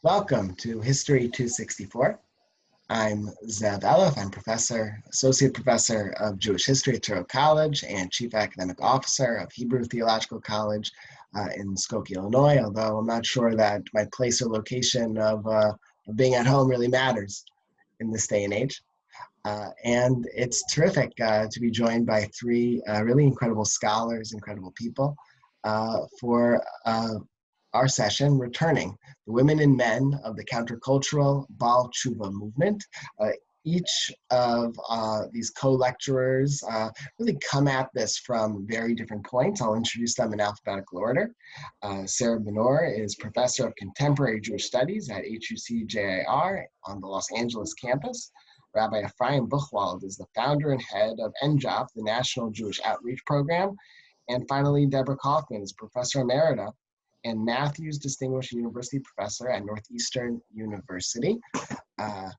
Welcome to History 264. I'm Zev Elif. I'm Associate Professor of Jewish History at Touro College and Chief Academic Officer of Hebrew Theological College in Skokie, Illinois, although I'm not sure that my place or location of being at home really matters in this day and age. And it's terrific to be joined by three really incredible scholars, incredible people for our session, Returning the Women and Men of the Countercultural Baal Teshuva Movement. Each of these co-lecturers really come at this from very different points. I'll introduce them in alphabetical order. Sarah Benor is Professor of Contemporary Jewish Studies at HUC-JIR on the Los Angeles campus. Rabbi Ephraim Buchwald is the founder and head of NJOP, the National Jewish Outreach Program. And finally, Debra Kaufman is Professor Emerita and Matthews Distinguished University Professor at Northeastern University. I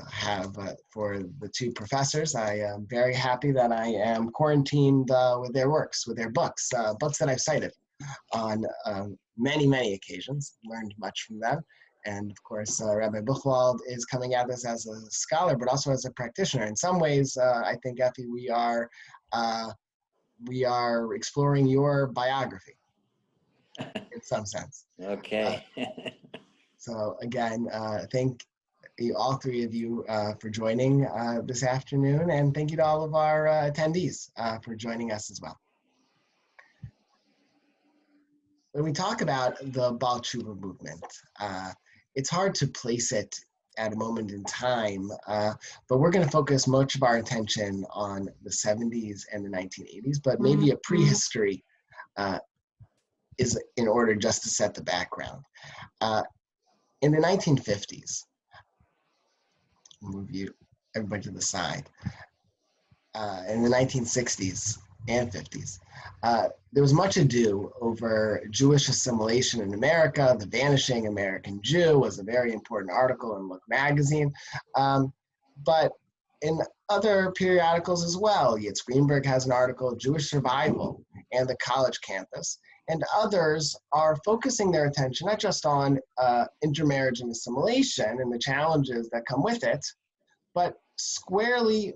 have, for the two professors, I am very happy that I am quarantined with their works, with their books, books that I've cited on many, many occasions, learned much from them. And of course, Rabbi Buchwald is coming at this as a scholar, but also as a practitioner. In some ways, I think, Effie, we are exploring your biography in some sense. Okay. So again, thank you, all three of you, for joining this afternoon, and thank you to all of our attendees for joining us as well. When we talk about the Baal Teshuva movement, it's hard to place it at a moment in time, but we're going to focus much of our attention on the 70s and the 1980s, but maybe a prehistory is in order just to set the background. In the 1950s, move you everybody to the side. In the 1960s and 50s, there was much ado over Jewish assimilation in America. The Vanishing American Jew was a very important article in Look magazine. But in other periodicals as well, Yitz Greenberg has an article, Jewish Survival and the College Campus. And others are focusing their attention not just on intermarriage and assimilation and the challenges that come with it, but squarely,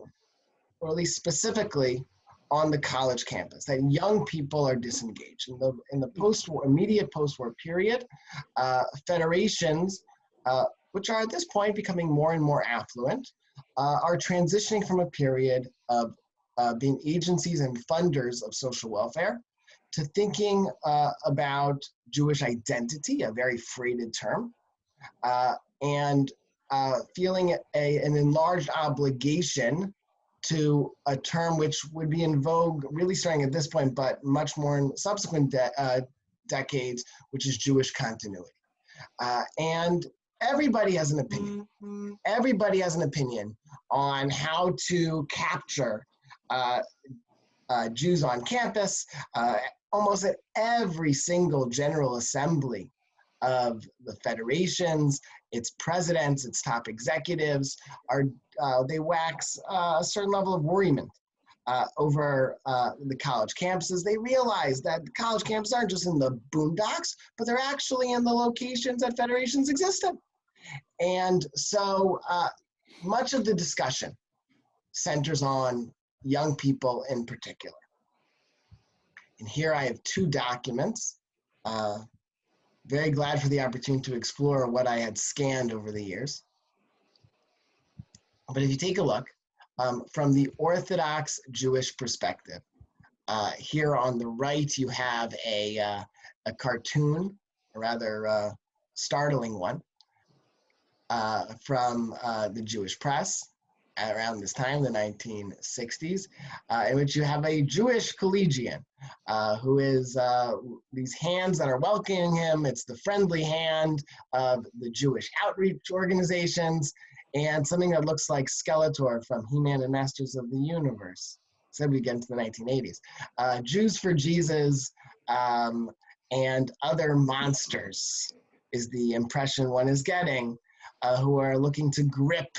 or at least specifically, on the college campus, that young people are disengaged. In the post-war, immediate post-war period, federations, which are at this point becoming more and more affluent, are transitioning from a period of being agencies and funders of social welfare to thinking about Jewish identity, a very freighted term, and feeling an enlarged obligation to a term which would be in vogue really starting at this point, but much more in subsequent decades, which is Jewish continuity. And everybody has an opinion. Everybody has an opinion on how to capture Jews on campus. Almost at every single General Assembly of the federations, its presidents, its top executives, they wax a certain level of worriment over the college campuses. They realize that the college campuses aren't just in the boondocks, but they're actually in the locations that federations existed. And so much of the discussion centers on young people in particular. And here I have two documents. Very glad for the opportunity to explore what I had scanned over the years. But if you take a look, from the Orthodox Jewish perspective, here on the right you have a cartoon, a rather startling one, from the Jewish press around this time, the 1960s, in which you have a Jewish collegian who is these hands that are welcoming him. It's the friendly hand of the Jewish outreach organizations and something that looks like Skeletor from He-Man and Masters of the Universe. So we get into the 1980s. Jews for Jesus and other monsters is the impression one is getting, who are looking to grip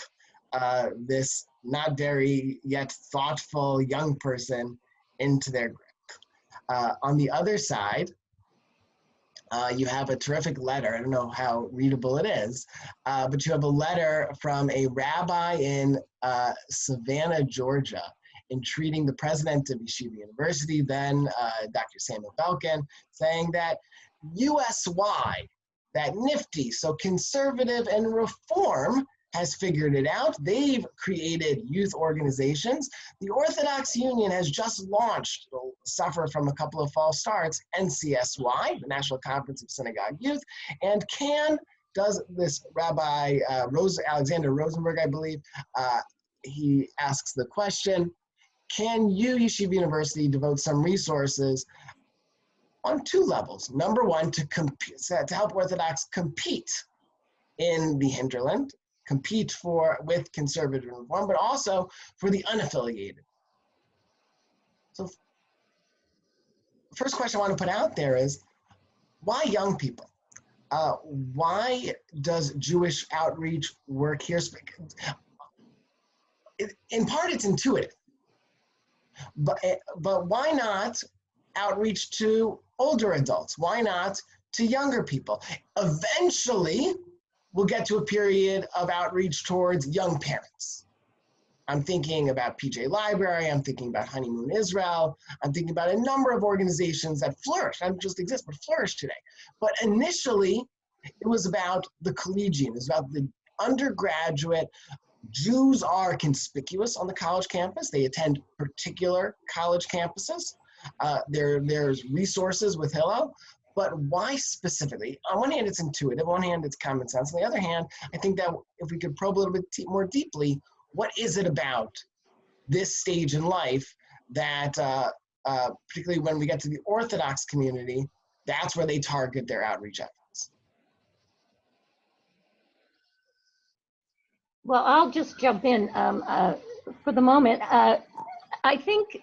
this not very yet thoughtful young person into their grip. On the other side, You have a terrific letter. I don't know how readable it is, but you have a letter from a rabbi in Savannah, Georgia, entreating the president of Yeshiva University, then Dr. Samuel Belkin, saying that US-wide, that nifty, so conservative and reform has figured it out. They've created youth organizations. The Orthodox Union has just launched, it'll suffer from a couple of false starts, NCSY, the National Conference of Synagogue Youth, and does this Rabbi Alexander Rosenberg, I believe, he asks the question, can you, Yeshiva University, devote some resources on two levels? Number one, to help Orthodox compete in the hinterland, compete with conservative reform, but also for the unaffiliated. So first question I want to put out there is, why young people? Why does Jewish outreach work here? In part, it's intuitive, but why not outreach to older adults? Why not to younger people? Eventually, we'll get to a period of outreach towards young parents. I'm thinking about PJ Library, I'm thinking about Honeymoon Israel, I'm thinking about a number of organizations that flourish, not just exist, but flourish today. But initially, it was about the collegiate, it was about the undergraduate. Jews are conspicuous on the college campus. They attend particular college campuses. There's resources with Hillel. But why specifically? On one hand, it's intuitive. On one hand, it's common sense. On the other hand, I think that if we could probe a little bit more deeply, what is it about this stage in life that, particularly when we get to the Orthodox community, that's where they target their outreach efforts? Well, I'll just jump in for the moment. I think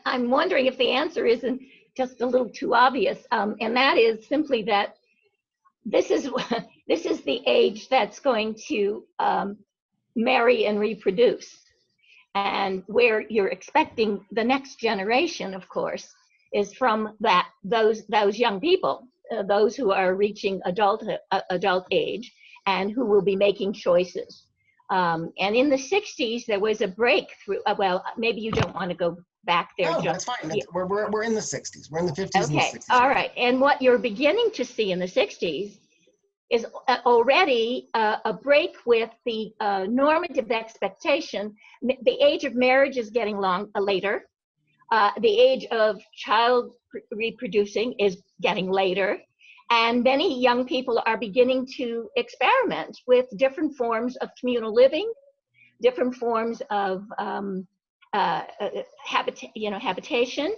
I'm wondering if the answer isn't just a little too obvious, and that is simply that this is the age that's going to marry and reproduce, and where you're expecting the next generation, of course, is from those young people, those who are reaching adult age, and who will be making choices. And in the 60s, there was a breakthrough. Well, maybe you don't want to go back there. No, that's fine. We're in the 60s. We're in the 50s and the 60s. All right. And what you're beginning to see in the 60s is already a break with the normative expectation. The age of marriage is getting later. The age of child reproducing is getting later. And many young people are beginning to experiment with different forms of communal living, different forms of habitation.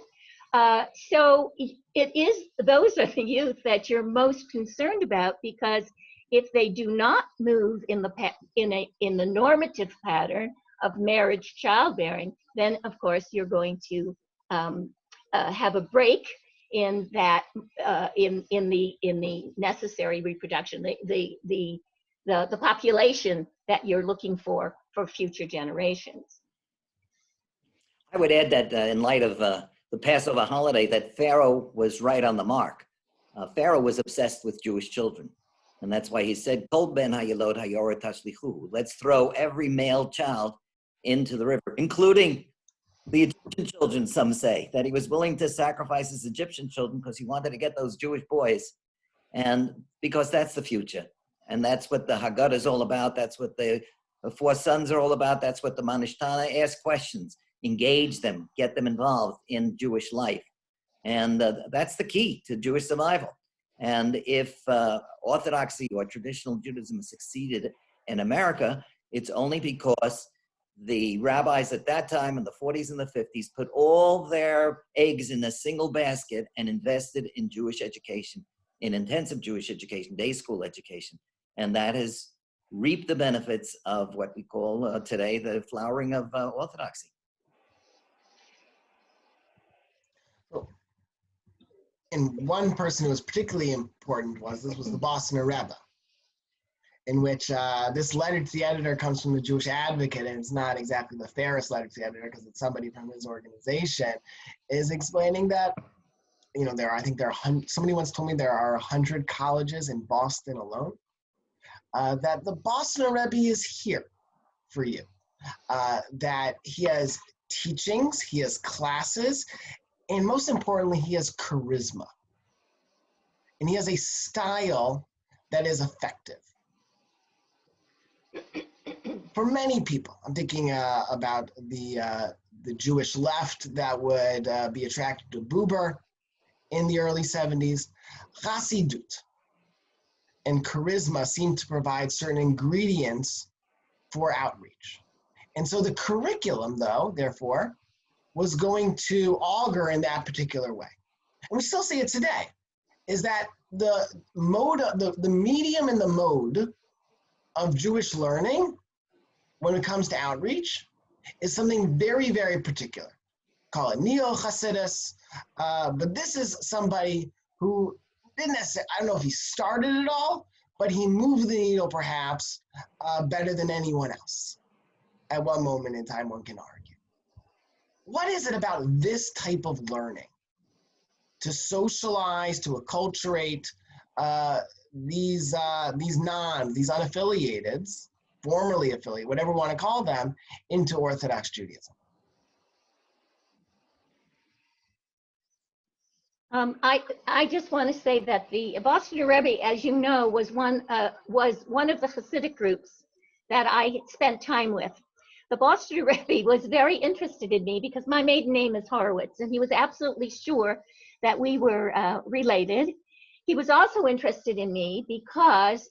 So those are the youth that you're most concerned about, because if they do not move in the normative pattern of marriage, childbearing, then of course you're going to have a break in that in the necessary reproduction, the population that you're looking for future generations. I would add that in light of the Passover holiday, that Pharaoh was right on the mark. Pharaoh was obsessed with Jewish children, and that's why he said, "Kol ben hayilod hayora tashlichu." Let's throw every male child into the river, including the Egyptian children. Some say that he was willing to sacrifice his Egyptian children because he wanted to get those Jewish boys, and because that's the future, and that's what the Haggadah is all about. That's what the four sons are all about. That's what the Manishtana. Ask questions, engage them, get them involved in Jewish life, and that's the key to Jewish survival. And if Orthodoxy or traditional Judaism has succeeded in America, it's only because the rabbis at that time in the 40s and the 50s put all their eggs in a single basket and invested in Jewish education, in intensive Jewish education, day school education. And that has reaped the benefits of what we call today the flowering of Orthodoxy. And one person who was particularly important was the Boston Rebbe, in which this letter to the editor comes from the Jewish Advocate, and it's not exactly the fairest letter to the editor because it's somebody from his organization, is explaining that I think there are, somebody once told me there are 100 colleges in Boston alone, that the Boston Rebbe is here for you, that he has teachings, he has classes, and most importantly, he has charisma. And he has a style that is effective. For many people, I'm thinking about the Jewish left that would be attracted to Buber in the early 70s. Chassidut and charisma seem to provide certain ingredients for outreach. And so the curriculum, though, therefore, was going to augur in that particular way. And we still see it today, is that the mode, the medium and the mode of Jewish learning when it comes to outreach is something very, very particular. Call it neo-Hasidus, but this is somebody who didn't necessarily, I don't know if he started it all, but he moved the needle perhaps better than anyone else. At one moment in time, one can argue. What is it about this type of learning to socialize, to acculturate these unaffiliateds, formerly affiliated, whatever you want to call them, into Orthodox Judaism? I just want to say that the Boston Rebbe, as you know, was one of the Hasidic groups that I spent time with. The Boston Rebbe was very interested in me because my maiden name is Horowitz, and he was absolutely sure that we were related. He was also interested in me because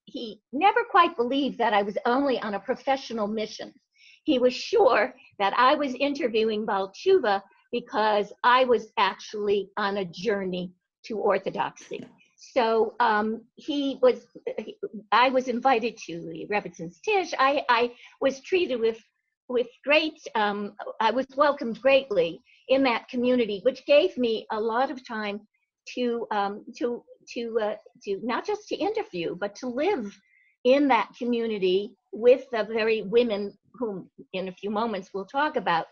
he never quite believed that I was only on a professional mission. He was sure that I was interviewing Baal Teshuva because I was actually on a journey to Orthodoxy. So I was invited to the Rebbitzins Tish. I was treated with great, I was welcomed greatly in that community, which gave me a lot of time to not just to interview, but to live in that community with the very women whom in a few moments we'll talk about.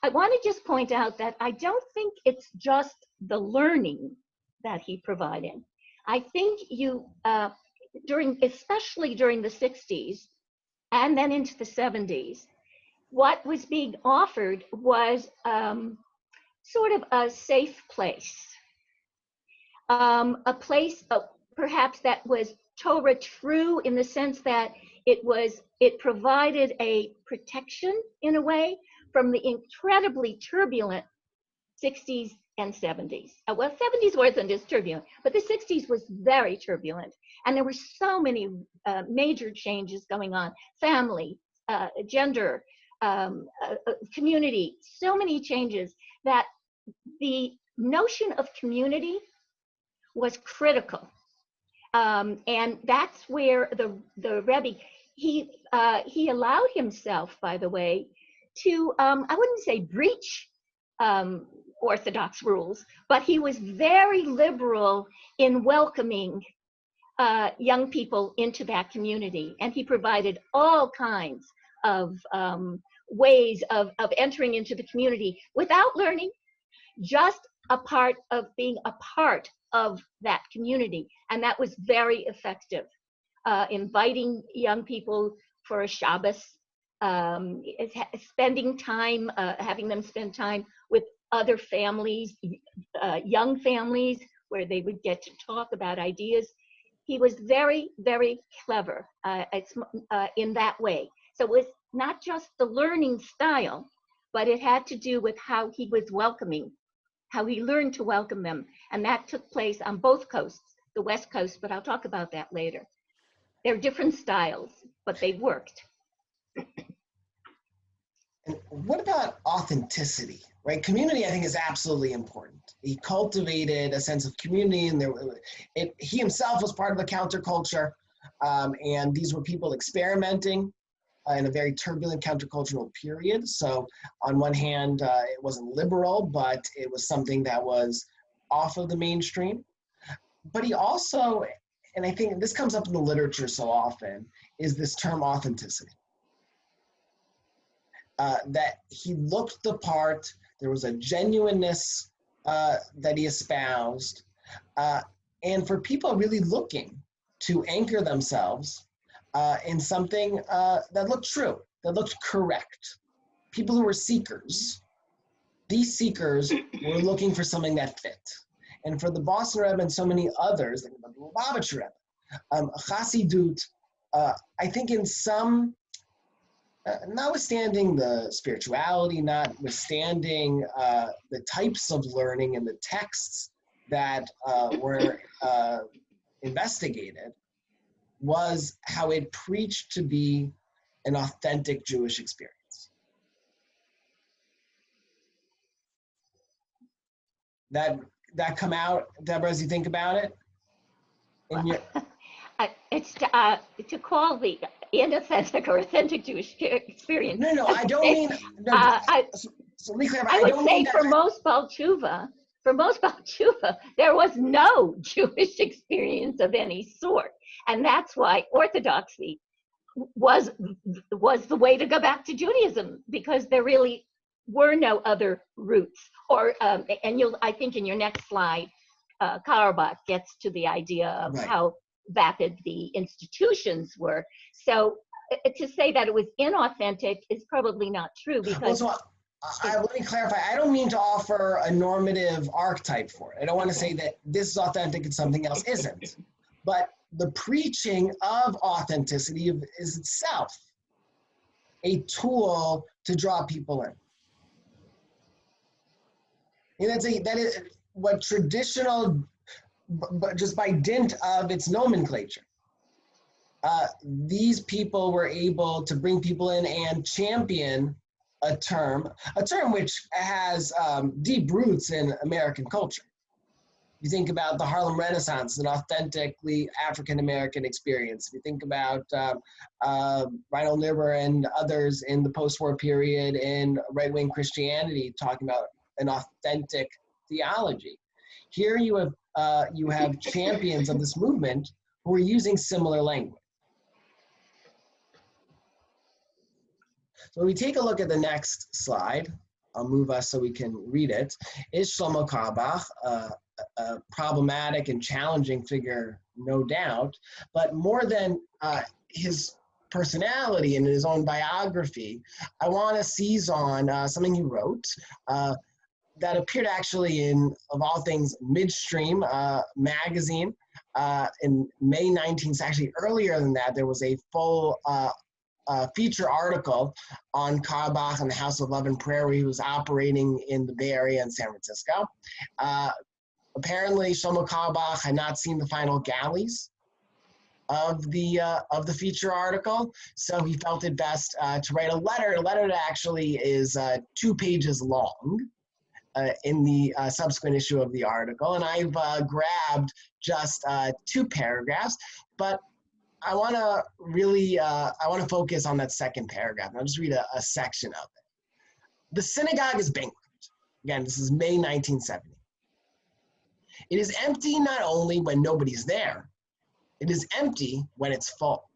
I want to just point out that I don't think it's just the learning that he provided. I think especially during the 60s and then into the 70s, what was being offered was sort of a safe place. A place perhaps that was Torah true in the sense that it provided a protection in a way from the incredibly turbulent 60s and 70s. Well, 70s wasn't as turbulent, but the 60s was very turbulent. And there were so many major changes going on: family, gender, community, so many changes that the notion of community was critical. And that's where the Rebbe, he allowed himself, by the way, to, I wouldn't say breach Orthodox rules, but he was very liberal in welcoming young people into that community. And he provided all kinds of ways of entering into the community without learning, just a part of being a part of that community. And that was very effective. Inviting young people for a Shabbos, spending time, having them spend time with other families, young families, where they would get to talk about ideas. He was very, very clever in that way. So it was not just the learning style, but it had to do with how he was welcoming, how he learned to welcome them. And that took place on both coasts, the West Coast, but I'll talk about that later. They're different styles, but they worked. And what about authenticity, right? Community, I think, is absolutely important. He cultivated a sense of community, and he himself was part of the counterculture, and these were people experimenting in a very turbulent countercultural period. So on one hand, it wasn't liberal, but it was something that was off of the mainstream. But he also, and I think this comes up in the literature so often, is this term authenticity. That he looked the part, there was a genuineness that he espoused, and for people really looking to anchor themselves in something that looked true, that looked correct. People who were seekers, these seekers were looking for something that fit. And for the Boston Rebbe and so many others, like the Lubavitcher Rebbe, Chassidut, I think in some, notwithstanding the spirituality, notwithstanding the types of learning and the texts that were investigated, was how it preached to be an authentic Jewish experience. That come out, Debra, as you think about it? It's to call the inauthentic or authentic Jewish experience. No, I don't mean. No, so let me clarify. I would say for most Baal Teshuva, there was no Jewish experience of any sort, and that's why Orthodoxy was the way to go back to Judaism, because there really were no other roots. Or and I think in your next slide, Karabakh gets to the idea of how vapid the institutions were. So to say that it was inauthentic is probably not true, because let me clarify. I don't mean to offer a normative archetype for it. I don't want to say that this is authentic and something else isn't. But the preaching of authenticity is itself a tool to draw people in. And that is what traditional, but just by dint of its nomenclature, these people were able to bring people in and champion a term which has deep roots in American culture. You think about the Harlem Renaissance, an authentically African-American experience. You think about Reinhold Niebuhr and others in the post-war period in right-wing Christianity talking about an authentic theology. Here you have champions of this movement who are using similar language. So when we take a look at the next slide, I'll move us so we can read it. Is Shlomo Carlebach a problematic and challenging figure, no doubt, but more than his personality and his own biography, I want to seize on something he wrote that appeared actually in, of all things, Midstream magazine in May 19th. Actually, earlier than that, there was a full feature article on Carlebach and the House of Love and Prayer, where he was operating in the Bay Area and San Francisco. Apparently, Shlomo Carlebach had not seen the final galleys of the feature article, so he felt it best to write a letter that actually is 2 pages long in the subsequent issue of the article. And I've grabbed just 2 paragraphs, but I want to really, focus on that second paragraph. And I'll just read a section of it. The synagogue is bankrupt. Again, this is May 1970. It is empty not only when nobody's there, it is empty when it's full.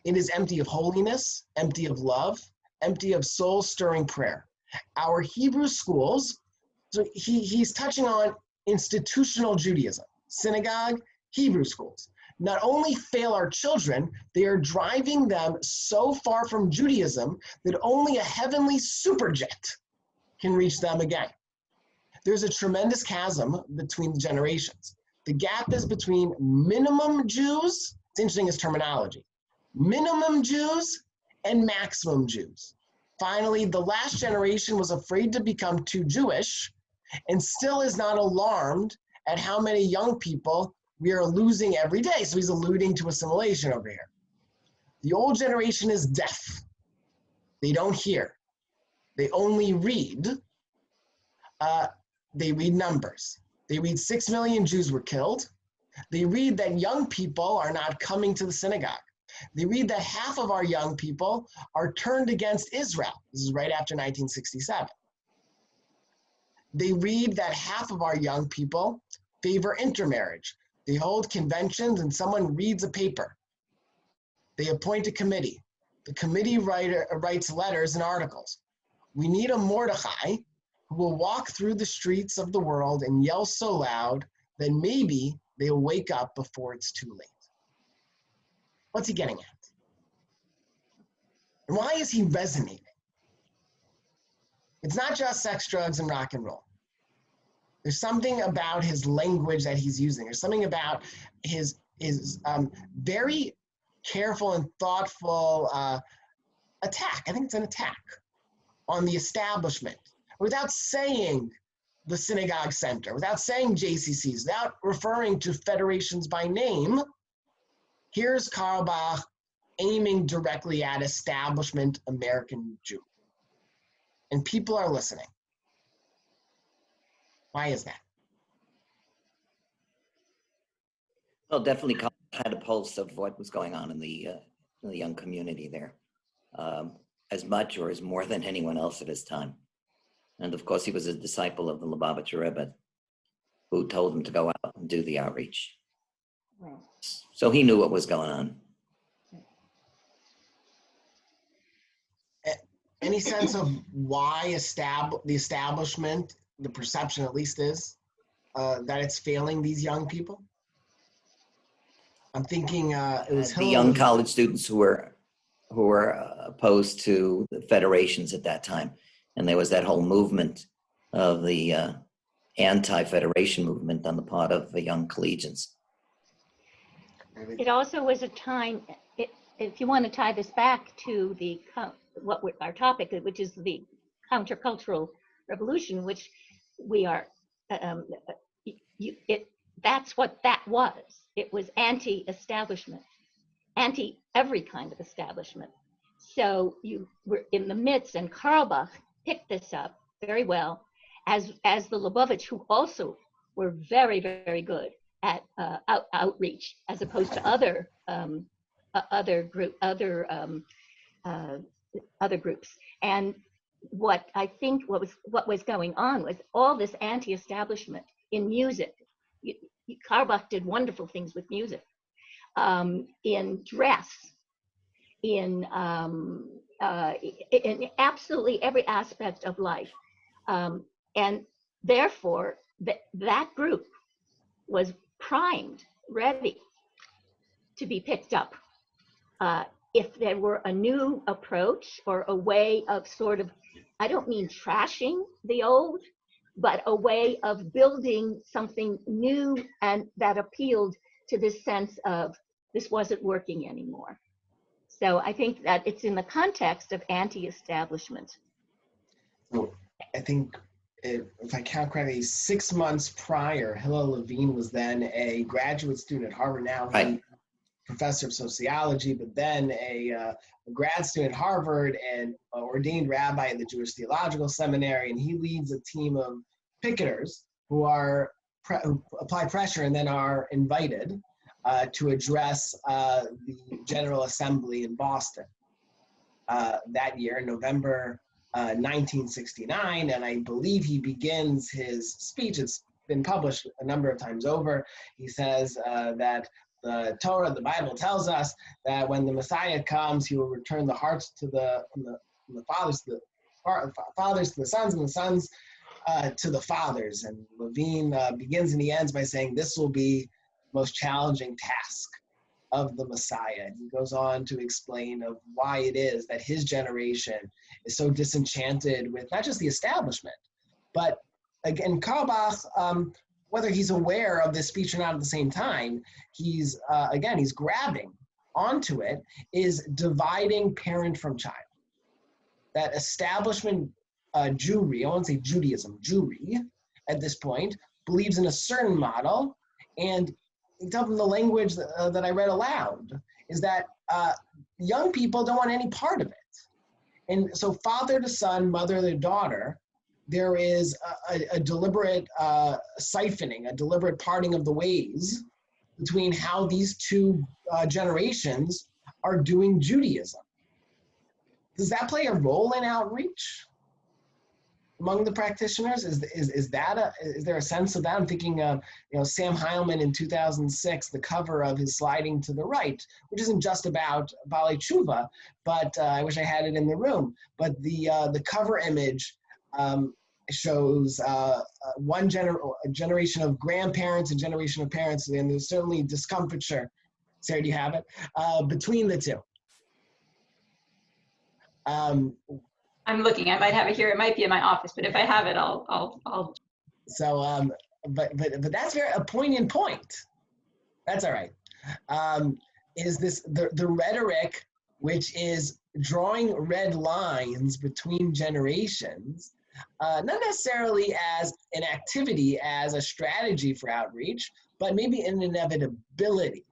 It is empty of holiness, empty of love, empty of soul-stirring prayer. Our Hebrew schools, so he's touching on institutional Judaism, synagogue, Hebrew schools. Not only fail our children, they are driving them so far from Judaism that only a heavenly superjet can reach them again. There's a tremendous chasm between the generations. The gap is between minimum Jews, it's interesting his terminology, minimum Jews and maximum Jews. Finally, the last generation was afraid to become too Jewish and still is not alarmed at how many young people we are losing every day. So he's alluding to assimilation over here. The old generation is deaf. They don't hear. They only read. They read numbers. They read 6 million Jews were killed. They read that young people are not coming to the synagogue. They read that half of our young people are turned against Israel. This is right after 1967. They read that half of our young people favor intermarriage. They hold conventions and someone reads a paper. They appoint a committee. The committee writes letters and articles. We need a Mordechai who will walk through the streets of the world and yell so loud that maybe they'll wake up before it's too late. What's he getting at? And why is he resonating? It's not just sex, drugs, and rock and roll. There's something about his language that he's using. There's something about his very careful and thoughtful attack. I think it's an attack on the establishment, without saying the synagogue center, without saying JCCs, without referring to federations by name. Here's Carlebach aiming directly at establishment American Jew. And people are listening. Why is that? Well, definitely had a pulse of what was going on in the young community there, as much or as more than anyone else at his time. And of course, he was a disciple of the Lubavitcher Rebbe, who told him to go out and do the outreach. Wow. So he knew what was going on. Any sense of why the establishment, the perception at least is, that it's failing these young people? I'm thinking it was the young college students who were opposed to the federations at that time. And there was that whole movement of the anti-federation movement on the part of the young collegians. It also was a time, if you want to tie this back to our topic, which is the countercultural revolution, which we are, that's what that was. It was anti-establishment, anti every kind of establishment. So you were in the midst, and Carlebach picked this up very well, as the Lubavitch, who also were very, very good at outreach, as opposed to other groups. And what I think what was going on was all this anti-establishment in music. Carlebach did wonderful things with music, in dress, in absolutely every aspect of life. And therefore, that group was primed, ready to be picked up. If there were a new approach or a way of sort of, I don't mean trashing the old, but a way of building something new and that appealed to this sense of this wasn't working anymore. So I think that it's in the context of anti-establishment. So I think, if I count correctly, 6 months prior, Hillel Levine was then a graduate student at Harvard. Now he's professor of sociology, but then a grad student at Harvard and ordained rabbi at the Jewish Theological Seminary. And he leads a team of picketers who apply pressure and then are invited to address the General Assembly in Boston that year, November 1969. And I believe he begins his speech. It's been published a number of times over. He says that the Torah, the Bible, tells us that when the Messiah comes, he will return the hearts from the fathers to the sons, and the sons to the fathers. And Levine begins and he ends by saying this will be the most challenging task of the Messiah. And he goes on to explain of why it is that his generation is so disenchanted with not just the establishment, but again, Carlebach, whether he's aware of this speech or not at the same time, he's grabbing onto it, is dividing parent from child. That establishment Jewry, I won't say Judaism, Jewry at this point, believes in a certain model, and from the language that I read aloud, is that young people don't want any part of it. And so father to son, mother to daughter, there is a deliberate siphoning, a deliberate parting of the ways between how these two generations are doing Judaism. Does that play a role in outreach among the practitioners? Is there a sense of that? I'm thinking of Sam Heilman in 2006, the cover of his Sliding to the Right, which isn't just about Balei Teshuva, but I wish I had it in the room. But the cover image shows a generation of grandparents, a generation of parents, and there's certainly discomfiture. Sarah, do you have it? Between the two. I'm looking. I might have it here. It might be in my office, but if I have it, I'll. So, but that's a poignant point. That's all right. Is this the rhetoric, which is drawing red lines between generations, not necessarily as an activity, as a strategy for outreach, but maybe an inevitability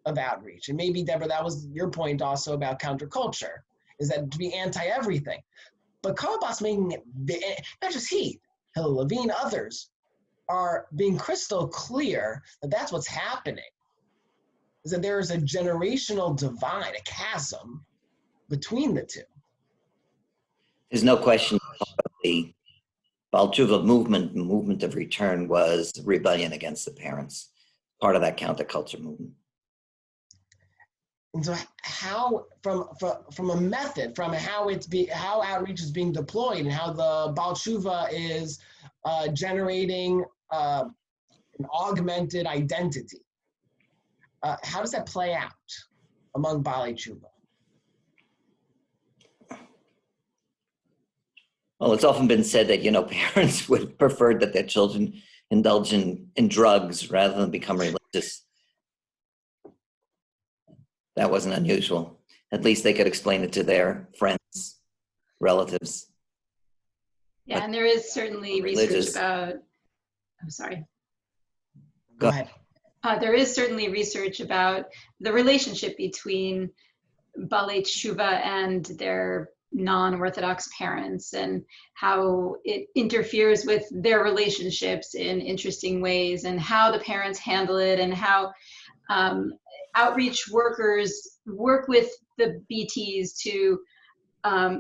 of outreach. And maybe, Debra, that was your point also about counterculture, is that to be anti-everything. But Karl Boss making it, not just he, Hillel Levine, others, are being crystal clear that that's what's happening, is that there is a generational divide, a chasm between the two. There's no question the Balchuva movement of return was rebellion against the parents, part of that counterculture movement. And so how, from a method, from how outreach is being deployed and how the Balchuva is generating an augmented identity, how does that play out among Balei Tshuva? Well, it's often been said that, parents would prefer that their children indulge in drugs rather than become religious. That wasn't unusual. At least they could explain it to their friends, relatives. Yeah, But and there is certainly research about, I'm sorry. Go ahead. There is certainly research about the relationship between Balei Tshuva and their non-Orthodox parents and how it interferes with their relationships in interesting ways, and how the parents handle it, and how outreach workers work with the BTs to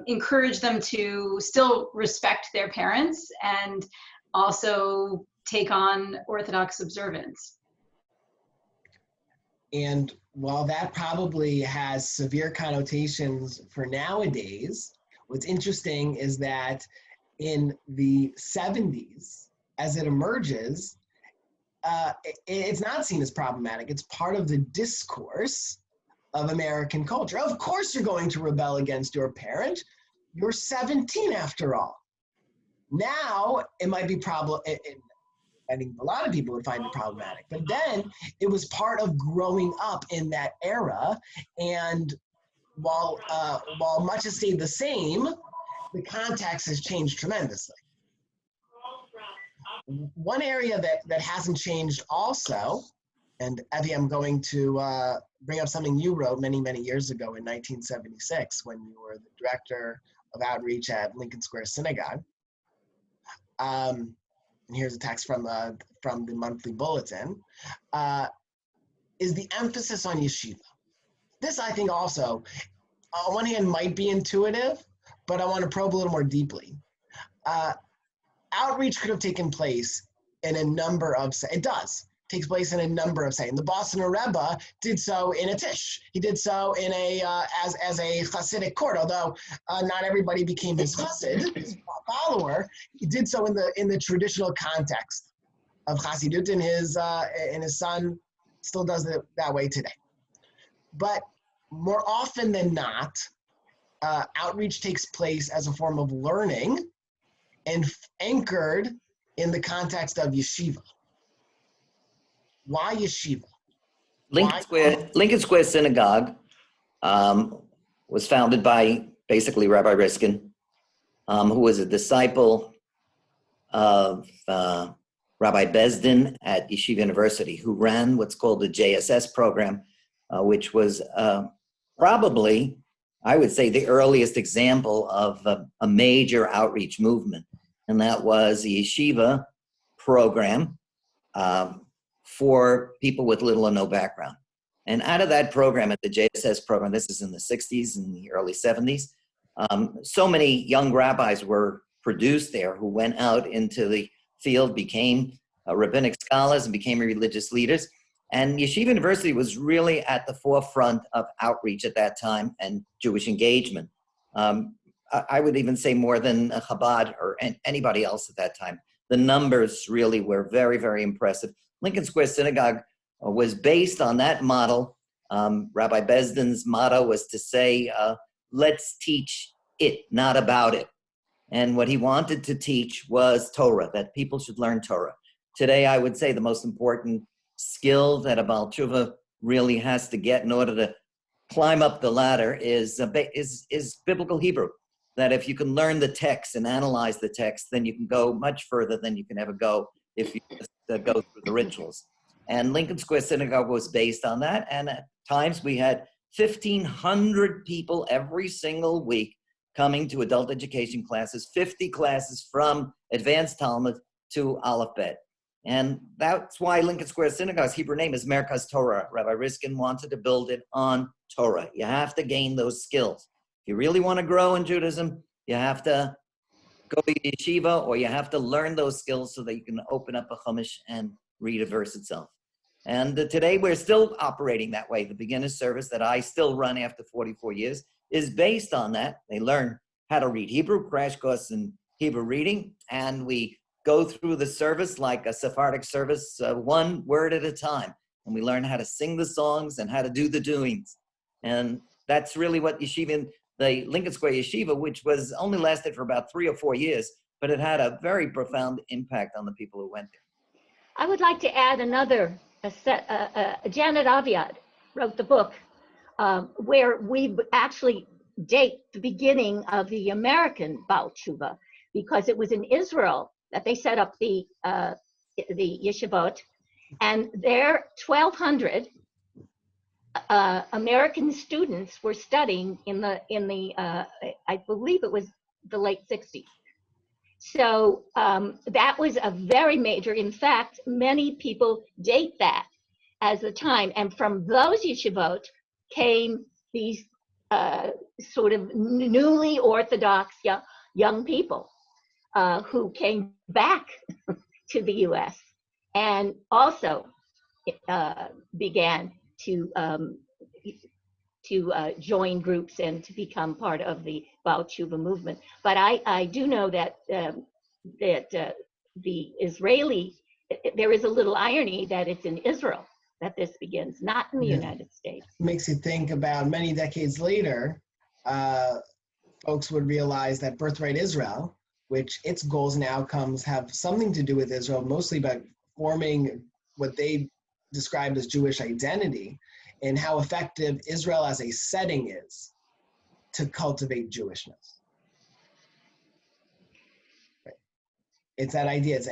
encourage them to still respect their parents and also take on Orthodox observance. And while that probably has severe connotations for nowadays, what's interesting is that in the 70s, as it emerges, it's not seen as problematic. It's part of the discourse of American culture. Of course you're going to rebel against your parent. You're 17 after all. Now it might be I think a lot of people would find it problematic, but then it was part of growing up in that era. And while much has stayed the same, the context has changed tremendously. One area that hasn't changed also, and Evie, I'm going to bring up something you wrote many, many years ago in 1976 when you were the director of outreach at Lincoln Square Synagogue. And here's a text from the monthly bulletin, is the emphasis on yeshiva. This, I think, also, on one hand, might be intuitive, but I want to probe a little more deeply. Outreach could have taken place in a number of, takes place in a number of settings. The Boston Rebbe did so in a tish. He did so in as a Hasidic court, although not everybody became his Hasid, his follower. He did so in the traditional context of Hasidut, and his son still does it that way today. But more often than not, outreach takes place as a form of learning and anchored in the context of yeshiva. Why yeshiva? Lincoln Square Synagogue was founded by basically Rabbi Riskin, who was a disciple of Rabbi Bezdin at Yeshiva University, who ran what's called the JSS program, which was probably, I would say, the earliest example of a major outreach movement. And that was the yeshiva program for people with little or no background. And out of that program, at the JSS program, this is in the 60s and the early 70s, so many young rabbis were produced there who went out into the field, became rabbinic scholars, and became religious leaders. And Yeshiva University was really at the forefront of outreach at that time and Jewish engagement. I would even say more than Chabad or anybody else at that time. The numbers really were very, very impressive. Lincoln Square Synagogue was based on that model. Rabbi Besden's motto was to say, let's teach it, not about it. And what he wanted to teach was Torah, that people should learn Torah. Today, I would say the most important skill that a Baal Tshuva really has to get in order to climb up the ladder is biblical Hebrew. That if you can learn the text and analyze the text, then you can go much further than you can ever go if you just go through the rituals. And Lincoln Square Synagogue was based on that. And at times we had 1,500 people every single week coming to adult education classes, 50 classes from advanced Talmud to Aleph Bet. And that's why Lincoln Square Synagogue's Hebrew name is Merkaz Torah. Rabbi Riskin wanted to build it on Torah. You have to gain those skills. If you really want to grow in Judaism, you have to go to yeshiva, or you have to learn those skills so that you can open up a chumash and read a verse itself. And today we're still operating that way. The beginner's service that I still run after 44 years is based on that. They learn how to read Hebrew, crash course in Hebrew reading, and we go through the service like a Sephardic service, one word at a time. And we learn how to sing the songs and how to do the doings. And that's really what yeshiva, the Lincoln Square Yeshiva, which was only lasted for about 3 or 4 years, but it had a very profound impact on the people who went there. I would like to add another, Janet Aviad wrote the book where we actually date the beginning of the American Baal Tshuva, because it was in Israel that they set up the yeshivot, and there 1,200 American students were studying in the I believe it was the late 60s. So that was a very major. In fact, many people date that as the time, and from those yeshivot came these sort of newly Orthodox young people who came back to the U.S. and also began to join groups and to become part of the Baal Tshuva movement. But I do know that the Israeli, there is a little irony that it's in Israel that this begins, not in the United States. Makes you think about many decades later, folks would realize that Birthright Israel, which its goals and outcomes have something to do with Israel, mostly about forming what they described as Jewish identity, and how effective Israel as a setting is to cultivate Jewishness. Right. It's that idea. It's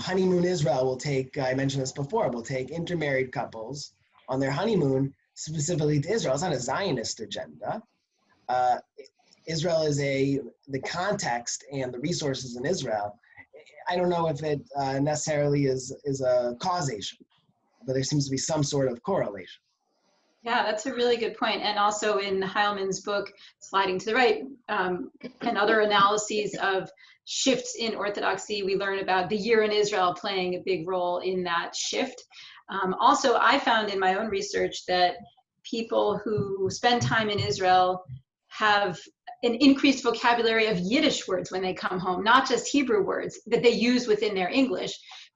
honeymoon Israel will take, I mentioned this before, will take intermarried couples on their honeymoon specifically to Israel. It's not a Zionist agenda. Israel is the context and the resources in Israel. I don't know if it necessarily is a causation, but there seems to be some sort of correlation. Yeah, that's a really good point. And also in Heilman's book, Sliding to the Right, and other analyses of shifts in Orthodoxy, we learn about the year in Israel playing a big role in that shift. Also, I found in my own research that people who spend time in Israel have an increased vocabulary of Yiddish words when they come home, not just Hebrew words that they use within their English,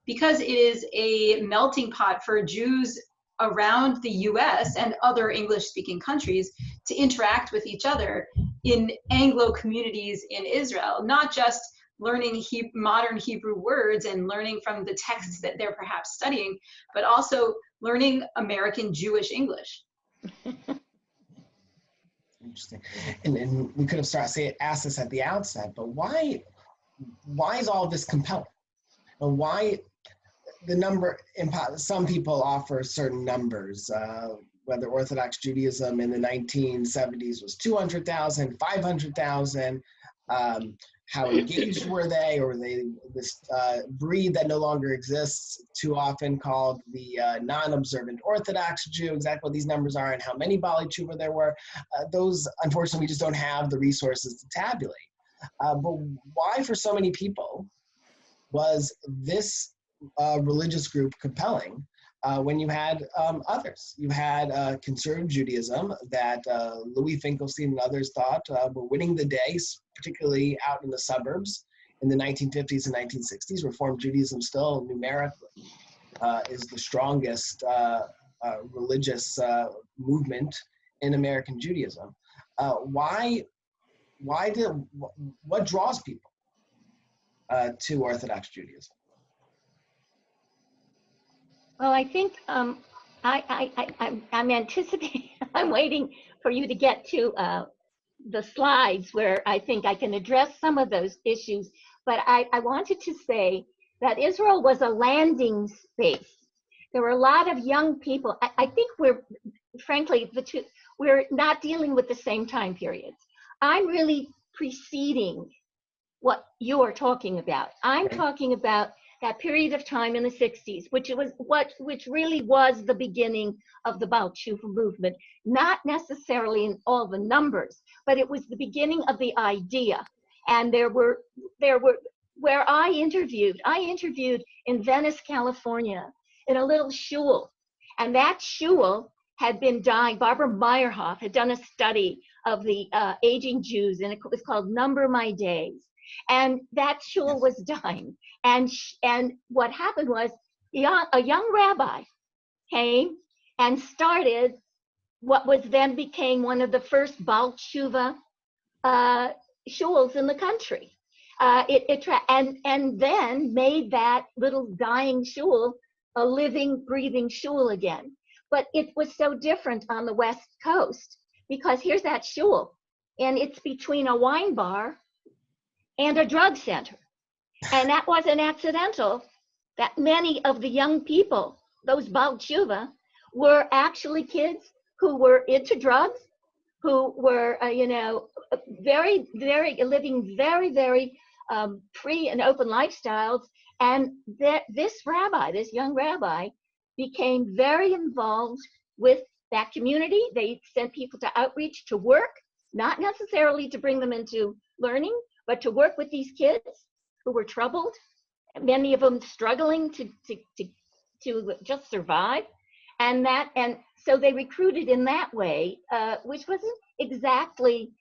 because it is a melting pot for Jews around the US and other English-speaking countries to interact with each other in Anglo communities in Israel, not just learning modern Hebrew words and learning from the texts that they're perhaps studying, but also learning American Jewish English. Interesting. And we could have asked this at the outset, but why is all of this compelling? And why the number, some people offer certain numbers, whether Orthodox Judaism in the 1970s was 200,000, 500,000, how engaged were they, or were they this breed that no longer exists, too often called the non-observant Orthodox Jew, exactly what these numbers are and how many Bali Tshuva there were. Those, unfortunately, we just don't have the resources to tabulate. But why, for so many people, was this religious group compelling? when you had others. You had conservative Judaism that Louis Finkelstein and others thought were winning the day, particularly out in the suburbs in the 1950s and 1960s. Reform Judaism still numerically is the strongest religious movement in American Judaism. What draws people to Orthodox Judaism? Well, I think I'm anticipating, I'm waiting for you to get to the slides where I think I can address some of those issues. But I wanted to say that Israel was a landing space. There were a lot of young people. I think frankly, we're not dealing with the same time periods. I'm really preceding what you are talking about. I'm talking about that period of time in the 60s, which really was the beginning of the Baal Tshuva movement, not necessarily in all the numbers, but it was the beginning of the idea. And there were where I interviewed in Venice, California, in a little shul, and that shul had been dying. Barbara Meyerhoff had done a study of the aging Jews, and it was called Number My Days. And that shul was dying. And what happened was a young rabbi came and started what was then became one of the first Baal Tshuva shuls in the country. And then made that little dying shul a living, breathing shul again. But it was so different on the West Coast, because here's that shul, and it's between a wine bar and a drug center. And that wasn't accidental, that many of the young people, those Baal Tshuva, were actually kids who were into drugs, who were, living very, very free and open lifestyles. And this young rabbi, became very involved with that community. They sent people to outreach to work, not necessarily to bring them into learning, but to work with these kids who were troubled, many of them struggling to just survive. And so they recruited in that way, which wasn't exactly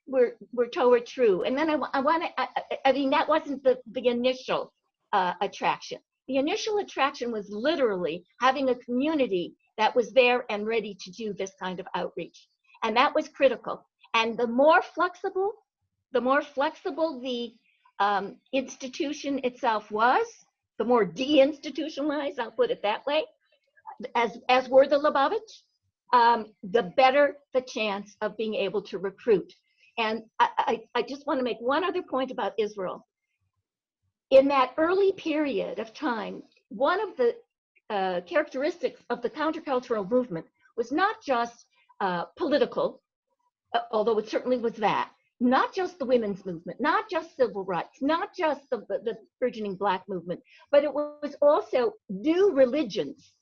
we're Torah true. And then that wasn't the initial attraction. The initial attraction was literally having a community that was there and ready to do this kind of outreach. And that was critical. And the more flexible the institution itself was, the more deinstitutionalized, I'll put it that way, as were the Lubavitch, the better the chance of being able to recruit. And I just want to make one other point about Israel. In that early period of time, one of the characteristics of the countercultural movement was not just political, although it certainly was that, not just the women's movement, not just civil rights, not just the burgeoning Black movement, but it was also new religions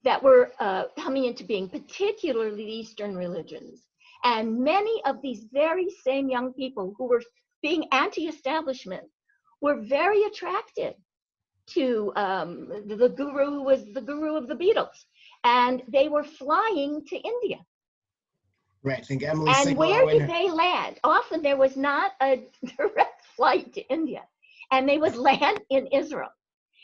that were coming into being, particularly Eastern religions. And many of these very same young people who were being anti-establishment were very attracted to the guru who was the guru of the Beatles. And they were flying to India. Right, I think Emily And where did they land? Often there was not a direct flight to India, and they would land in Israel.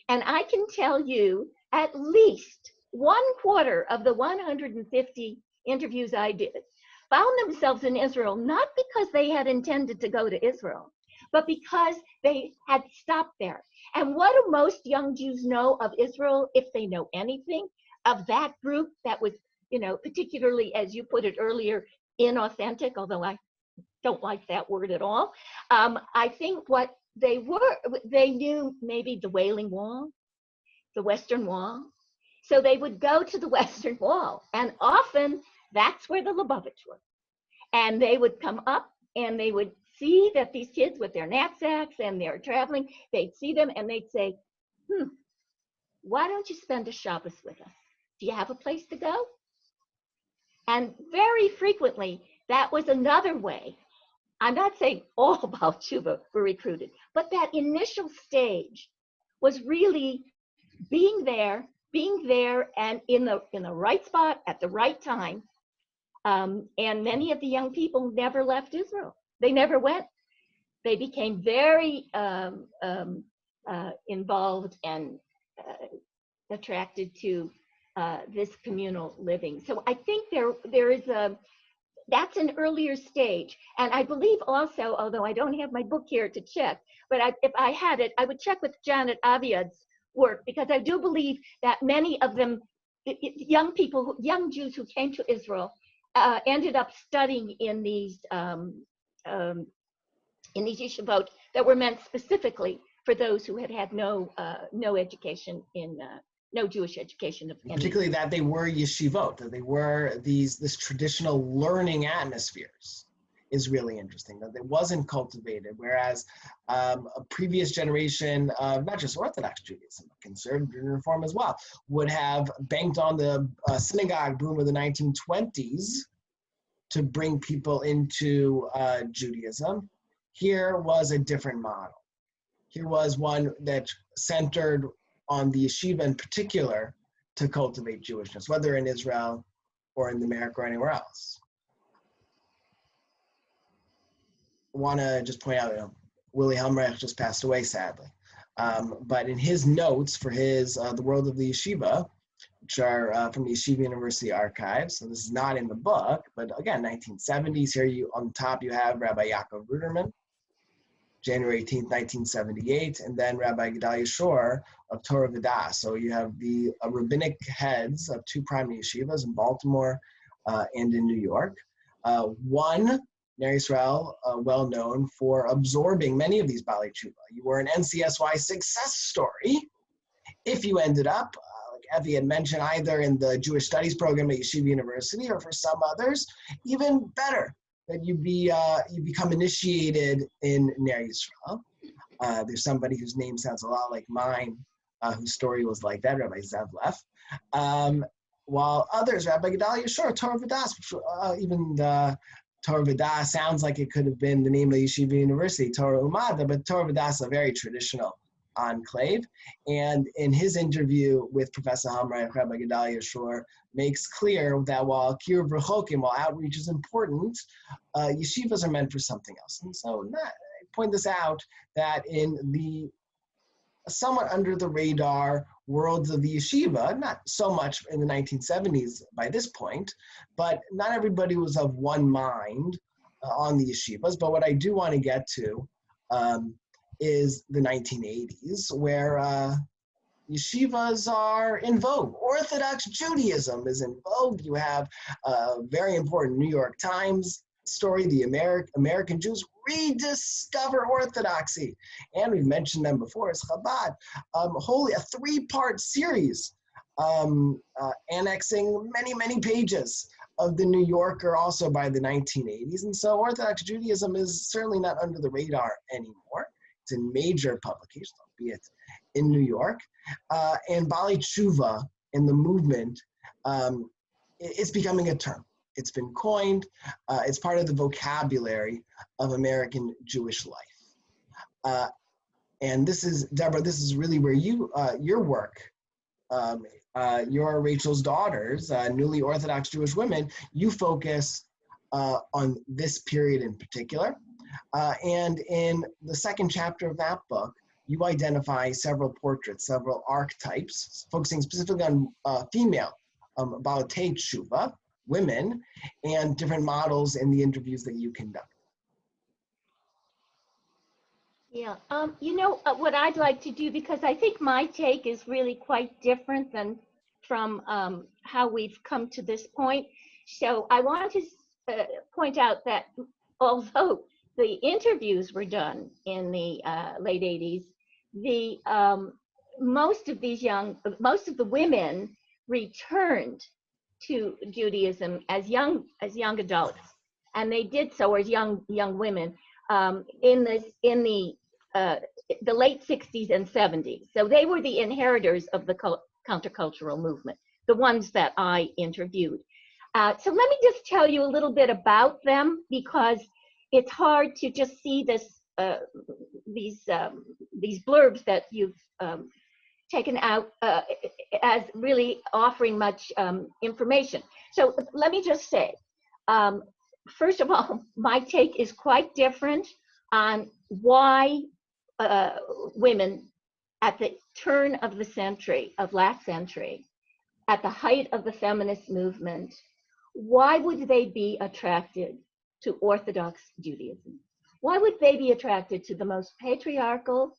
And I can tell you at least 1/4 of the 150 interviews I did found themselves in Israel, not because they had intended to go to Israel, but because they had stopped there. And what do most young Jews know of Israel, if they know anything, of that group that was, particularly, as you put it earlier, inauthentic, although I don't like that word at all. I think what they knew maybe the Wailing Wall, the Western Wall. So they would go to the Western Wall, and often that's where the Lubavitch were. And they would come up and they would see that these kids with their knapsacks and they're traveling, they'd see them and they'd say, why don't you spend a Shabbos with us? Do you have a place to go? And very frequently, that was another way. I'm not saying all about Tshuva were recruited, but that initial stage was really being there being there and in the right spot at the right time. And many of the young people never left Israel. They never went. They became very involved and attracted to this communal living. So I think there is that's an earlier stage. And I believe also, although I don't have my book here to check, but if I had it, I would check with Janet Aviad's work, because I do believe that many of them, young people, young Jews who came to Israel, ended up studying in these yeshivot that were meant specifically for those who had no education no Jewish education of any. Particularly that they were yeshivot, that they were this traditional learning atmospheres is really interesting, that it wasn't cultivated, whereas a previous generation of not just Orthodox Judaism, but conservative and Reform as well, would have banked on the synagogue boom of the 1920s to bring people into Judaism. Here was a different model. Here was one that centered on the yeshiva in particular to cultivate Jewishness, whether in Israel or in America or anywhere else. I want to just point out, Willie Helmreich just passed away, sadly. But in his notes for his The World of the Yeshiva, which are from the Yeshiva University archives, so this is not in the book, but again, 1970s, here on top you have Rabbi Yaakov Ruderman, January 18th, 1978, and then Rabbi Gedalia Shor of Torah V'das. So you have the rabbinic heads of two primary yeshivas in Baltimore and in New York. One, Ner Yisrael, well known for absorbing many of these Balei Tshuva. You were an NCSY success story if you ended up, like Effie had mentioned, either in the Jewish Studies program at Yeshiva University, or for some others, even better, that you become initiated in Ner Yisrael. There's somebody whose name sounds a lot like mine, whose story was like that, Rabbi Zevlef. While others, Rabbi Gedalia Shor, Torah V'das, even the Torah V'das sounds like it could have been the name of Yeshiva University, Torah Umada, but Torah V'das is a very traditional enclave. And in his interview with Professor Helmreich, Rabbi Gedalia Shor makes clear that while Kiruv Rechokim, while outreach is important, yeshivas are meant for something else. And so I point this out, that in the somewhat under the radar worlds of the yeshiva, not so much in the 1970s by this point, but not everybody was of one mind on the yeshivas. But what I do want to get to is the 1980s, where yeshivas are in vogue. Orthodox Judaism is in vogue. You have a very important New York Times story, the American Jews rediscover Orthodoxy. And we've mentioned them before, it's Chabad. Wholly a three-part series annexing many, many pages of the New Yorker also by the 1980s. And so Orthodox Judaism is certainly not under the radar anymore. It's in major publications, albeit in New York. And Balei Tshuva in the movement is becoming a term. It's been coined. It's part of the vocabulary of American Jewish life. And this is, Debra, this is really where your work, your Rachel's Daughters, newly Orthodox Jewish women, you focus on this period in particular. And in the second chapter of that book, you identify several portraits, several archetypes, focusing specifically on female Balei Tshuva, women, and different models in the interviews that you conduct. Yeah, you know what I'd like to do, because I think my take is really quite different than from how we've come to this point. So I want to point out that although the interviews were done in the late 80s, the most of the women returned to Judaism as young adults, and they did so as young women in the late 60s and 70s. So they were the inheritors of the countercultural movement, the ones that I interviewed. So let me just tell you a little bit about them, because it's hard to just see this these blurbs that you've taken out as really offering much information. So let me just say, first of all, my take is quite different on why women at the turn of the century, of last century, at the height of the feminist movement, why would they be attracted to Orthodox Judaism? Why would they be attracted to the most patriarchal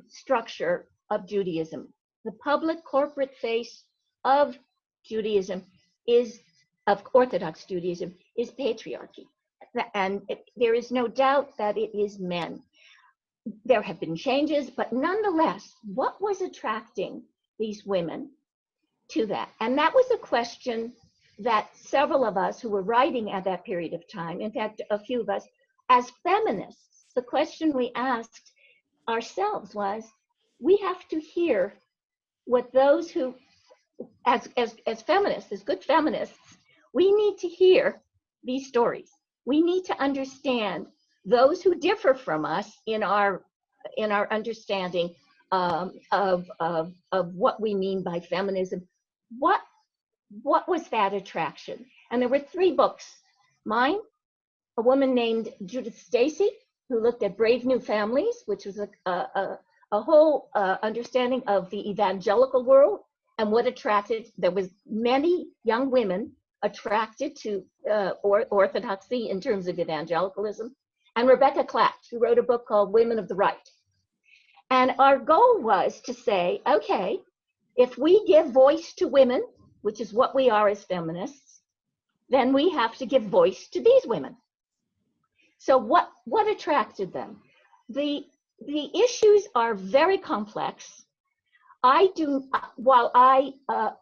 structure of Judaism? The public corporate face of Judaism of Orthodox Judaism is patriarchy. And there is no doubt that it is men. There have been changes, but nonetheless, what was attracting these women to that? And that was a question that several of us who were writing at that period of time, in fact, a few of us, as feminists, the question we asked ourselves was, we have to hear what those who, as feminists, as good feminists, we need to hear these stories. We need to understand those who differ from us in our understanding of what we mean by feminism. What was that attraction? And there were 3 books. Mine, a woman named Judith Stacy, who looked at Brave New Families, which was a whole understanding of the evangelical world and what attracted. There was many young women attracted to orthodoxy in terms of evangelicalism. And Rebecca Clapp, who wrote a book called Women of the Right. And our goal was to say, okay, if we give voice to women, which is what we are as feminists, then we have to give voice to these women. So what attracted them? The issues are very complex. While I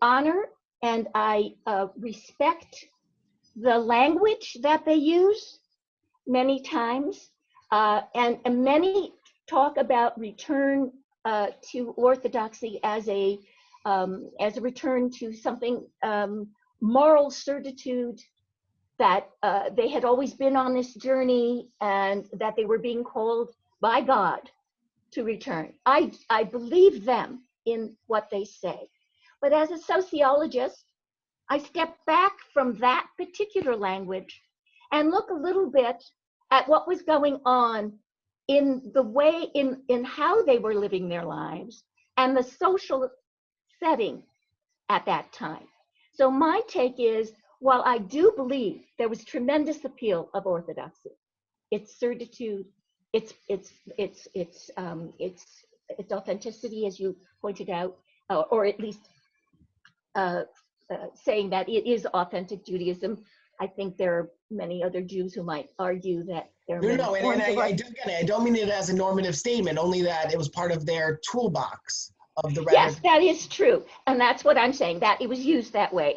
honor and I respect the language that they use many times, and many talk about return to orthodoxy as a return to something moral certitude, that they had always been on this journey and that they were being called by God to return. I believe them in what they say. But as a sociologist, I step back from that particular language and look a little bit at what was going on in the way, in how they were living their lives and the social setting at that time. So my take is, while I do believe there was tremendous appeal of orthodoxy, its certitude, its authenticity, as you pointed out, or at least saying that it is authentic Judaism. I think there are many other Jews who might argue that there are many forms of I don't mean it as a normative statement, only that it was part of their toolbox of the rhetoric. Yes, that is true, and that's what I'm saying, that it was used that way.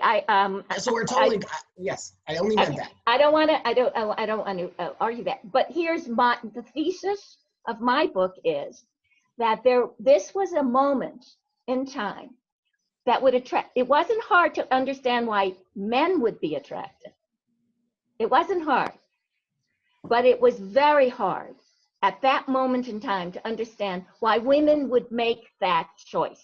So we're totally yes. I only meant that. I don't want to argue that, but here's the thesis of my book is that this was a moment in time that would attract. It wasn't hard to understand why men would be attracted. It wasn't hard, but it was very hard at that moment in time to understand why women would make that choice.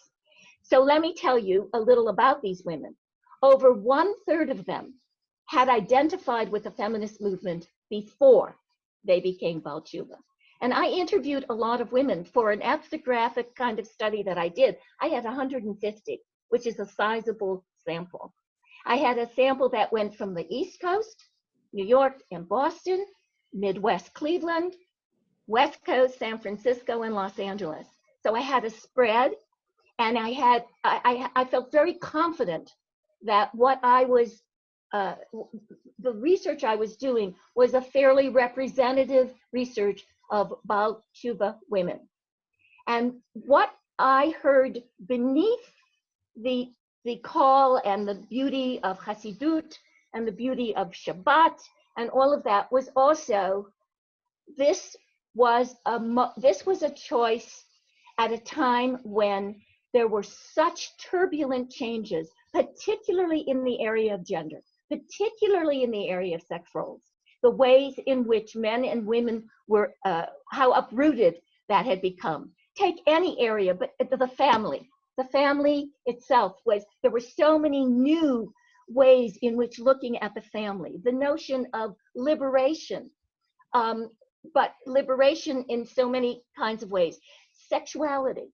So let me tell you a little about these women. Over 1/3 of them had identified with the feminist movement before they became Baal Teshuva. And I interviewed a lot of women for an ethnographic kind of study that I did. I had 150, which is a sizable sample. I had a sample that went from the East Coast, New York and Boston, Midwest Cleveland, West Coast, San Francisco, and Los Angeles. So I had a spread, and I felt very confident that what I was, the research I was doing was a fairly representative research of Baal Teshuva women. And what I heard beneath the call and the beauty of Hasidut and the beauty of Shabbat and all of that was also, this was a choice at a time when there were such turbulent changes, particularly in the area of gender, particularly in the area of sex roles, the ways in which men and women were, how uprooted that had become. take any area, but the family itself there were so many new ways in which looking at the family, the notion of liberation, but liberation in so many kinds of ways. Sexuality.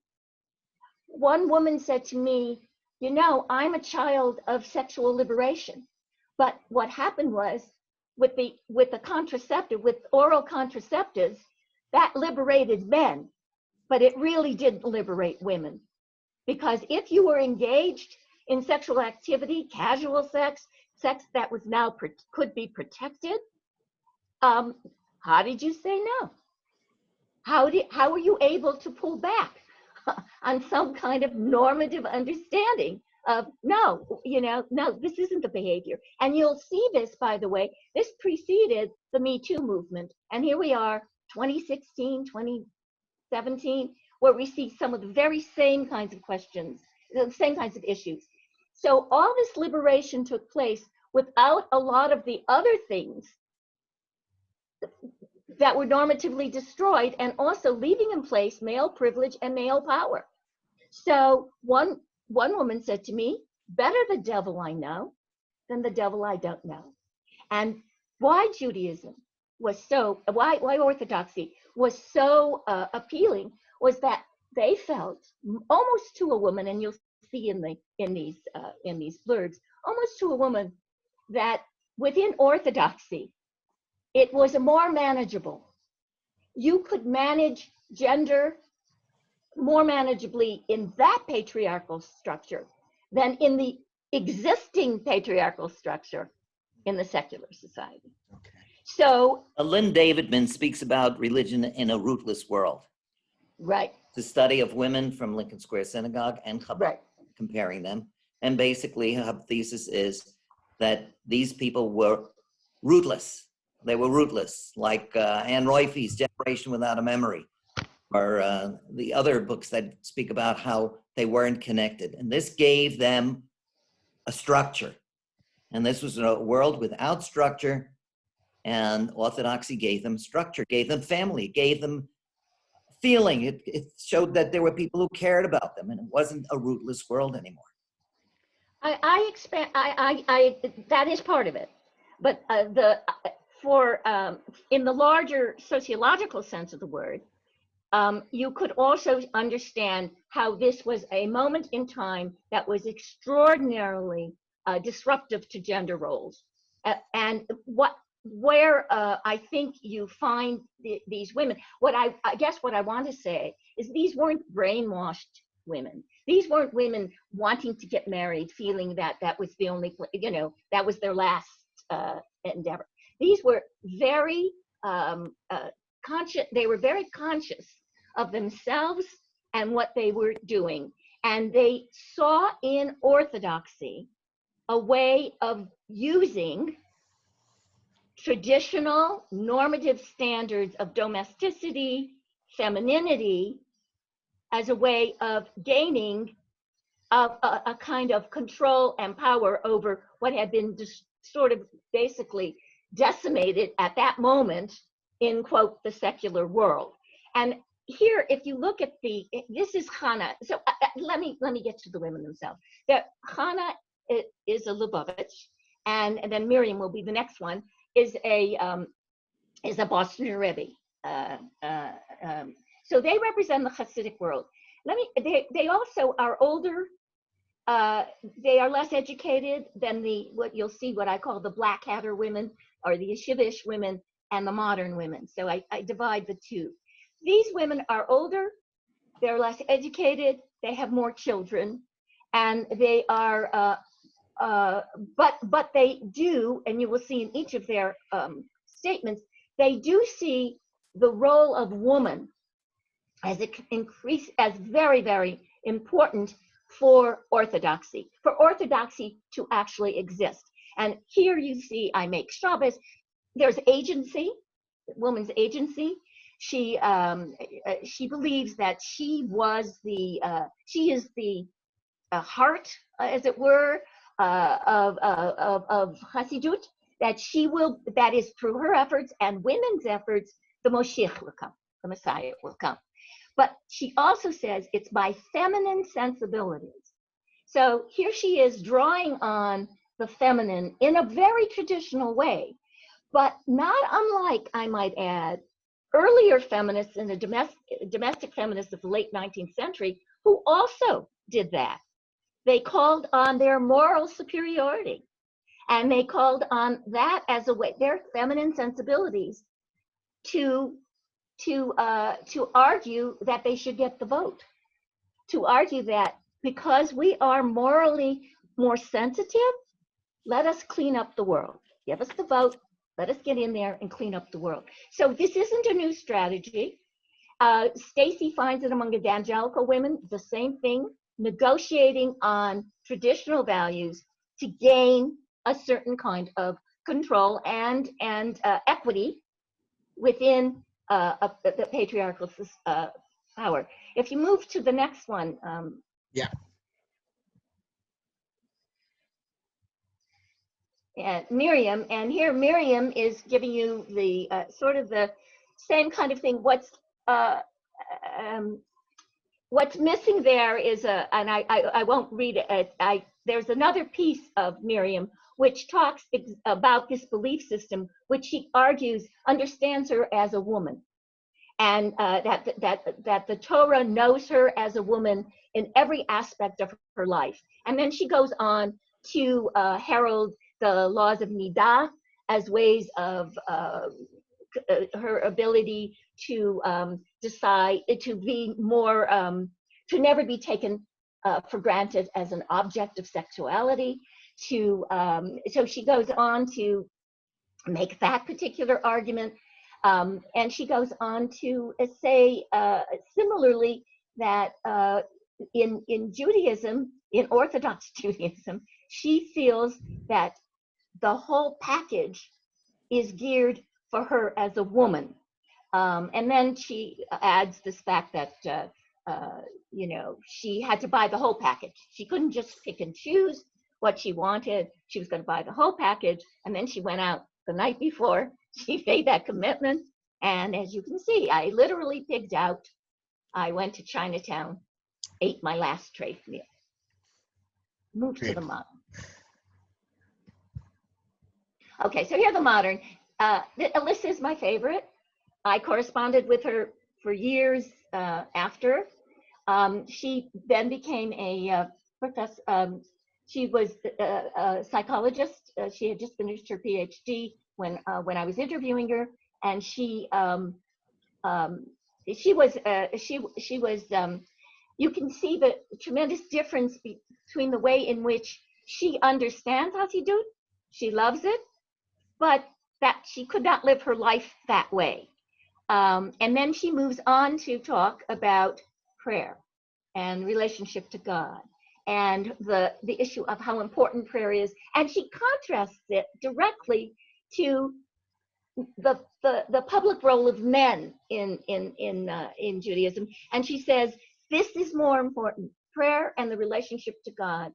One woman said to me, you know, I'm a child of sexual liberation. But what happened was with the contraceptive, with oral contraceptives, that liberated men, but it really didn't liberate women. Because if you were engaged in sexual activity, casual sex that was now could be protected, how did you say no? How were you able to pull back on some kind of normative understanding of no, you know, no, this isn't the behavior? And you'll see this, by the way, this preceded the Me Too movement. And here we are, 2016, 2017, where we see some of the very same kinds of questions, the same kinds of issues. So all this liberation took place without a lot of the other things that were normatively destroyed, and also leaving in place male privilege and male power. So one woman said to me, better the devil I know than the devil I don't know. And why Judaism was so, why Orthodoxy was so appealing was that they felt almost to a woman, and you'll see in these blurbs, almost to a woman, that within Orthodoxy, it was more manageable. You could manage gender more manageably in that patriarchal structure than in the existing patriarchal structure in the secular society. Okay. So Lynn Davidman speaks about religion in a rootless world. right. The study of women from Lincoln Square Synagogue and Chabad, Right. comparing them. And basically her thesis is that these people were rootless. They were rootless, like Anne Royfe's Generation Without a Memory, or the other books that speak about how they weren't connected. And this gave them a structure. And this was a world without structure, and Orthodoxy gave them structure, gave them family, gave them feeling. It showed that there were people who cared about them, and it wasn't a rootless world anymore. I expect that is part of it, but in the larger sociological sense of the word, you could also understand how this was a moment in time that was extraordinarily disruptive to gender roles, and where I think you find these women. What I guess what I want to say is these weren't brainwashed women. These weren't women wanting to get married, feeling that that was the only, you know, that was their last endeavor. These were very conscious. They were very conscious of themselves and what they were doing, and they saw in Orthodoxy a way of using traditional normative standards of domesticity, femininity, as a way of gaining a kind of control and power over what had been just sort of basically decimated at that moment in, quote, the secular world. And here, if you look at this is Hannah. So let me get to the women themselves. Hannah is a Lubavitch, and then Miriam will be the next one, is a Boston Rebbe. So they represent the Hasidic world. They also are older. They are less educated than what you'll see, what I call the Black Hatter women, or the Yeshivish women, and the modern women. So I divide the two. These women are older, they're less educated, they have more children, and they are, but they do, and you will see in each of their statements, they do see the role of woman as very, very important for Orthodoxy to actually exist. And here you see, I make Shabbos, there's agency, woman's agency. She believes that she is the heart, as it were, of Hasidut, that is through her efforts and women's efforts, the Moshiach will come, the Messiah will come. But she also says it's by feminine sensibilities. So here she is drawing on the feminine in a very traditional way, but not unlike, I might add, earlier feminists and the domestic feminists of the late 19th century who also did that. They called on their moral superiority, and they called on that as a way, their feminine sensibilities, to argue that they should get the vote, to argue that because we are morally more sensitive, let us clean up the world. Give us the vote, let us get in there and clean up the world. So this isn't a new strategy. Stacy finds it among evangelical women, the same thing, negotiating on traditional values to gain a certain kind of control and equity within the patriarchal power. If you move to the next one. Yeah. And Miriam, and here Miriam is giving you the sort of the same kind of thing. What's missing there is and I won't read it. There's another piece of Miriam which talks about this belief system, which she argues understands her as a woman, and that the Torah knows her as a woman in every aspect of her life. And then she goes on to herald the laws of Nidah as ways of her ability to decide, to be more, to never be taken for granted as an object of sexuality. So she goes on to make that particular argument. And she goes on to say similarly that in Judaism, in Orthodox Judaism, she feels that the whole package is geared for her as a woman. And then she adds this fact that, you know, she had to buy the whole package. She couldn't just pick and choose what she wanted. She was going to buy the whole package. And then she went out the night before. She made that commitment. And as you can see, I literally pigged out. I went to Chinatown, ate my last tray meal. Moved to the modern. Okay, so here's the modern. Alyssa is my favorite. I corresponded with her for years after. She then became a professor. She was a psychologist. She had just finished her PhD when I was interviewing her, and she was. You can see the tremendous difference between the way in which she understands Hasidut. She loves it, but that she could not live her life that way. And then she moves on to talk about prayer and relationship to God and the issue of how important prayer is. And she contrasts it directly to the public role of men in Judaism. And she says, this is more important. Prayer and the relationship to God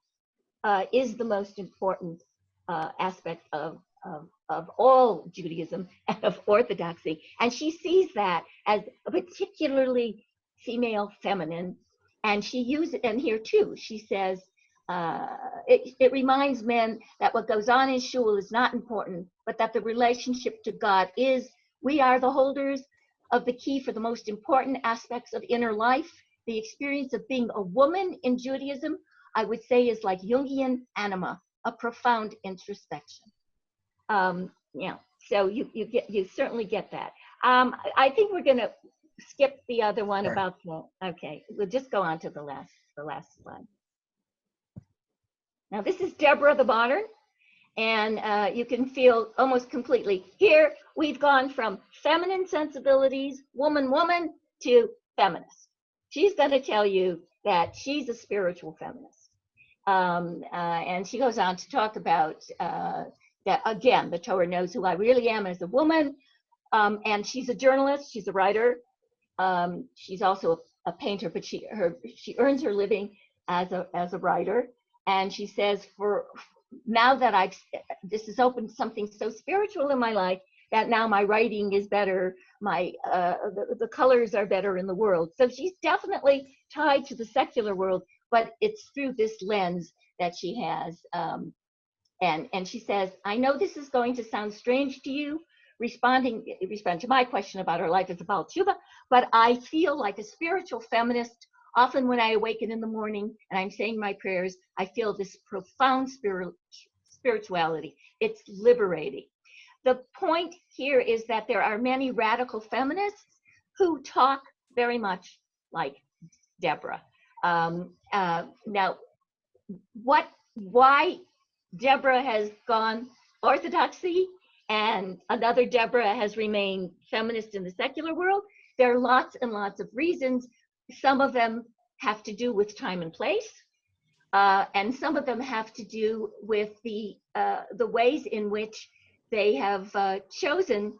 is the most important aspect of all Judaism and of Orthodoxy. And she sees that as a particularly female feminine. And she uses it, and here too, she says, it reminds men that what goes on in shul is not important, but that the relationship to God is. We are the holders of the key for the most important aspects of inner life. The experience of being a woman in Judaism, I would say, is like Jungian anima, a profound introspection. Yeah, so you certainly get that. I think we're going to skip the other one about the. Okay, we'll just go on to the last slide. Now this is Debra the modern, and you can feel almost completely here. We've gone from feminine sensibilities, woman, to feminist. She's going to tell you that she's a spiritual feminist, and she goes on to talk about that again. The Torah knows who I really am as a woman, and she's a journalist. She's a writer. She's also a painter, but she earns her living as a writer. And she says, for now that this has opened something so spiritual in my life, that now my writing is better, the colors are better in the world. So she's definitely tied to the secular world, but it's through this lens that she has. And she says, I know this is going to sound strange to you, respond to my question about her life as a Baal Teshuva, but I feel like a spiritual feminist. Often when I awaken in the morning and I'm saying my prayers, I feel this profound spirituality. It's liberating. The point here is that there are many radical feminists who talk very much like Debra. Now, why Debra has gone orthodoxy and another Debra has remained feminist in the secular world, there are lots and lots of reasons. Some of them have to do with time and place, and some of them have to do with the ways in which they have chosen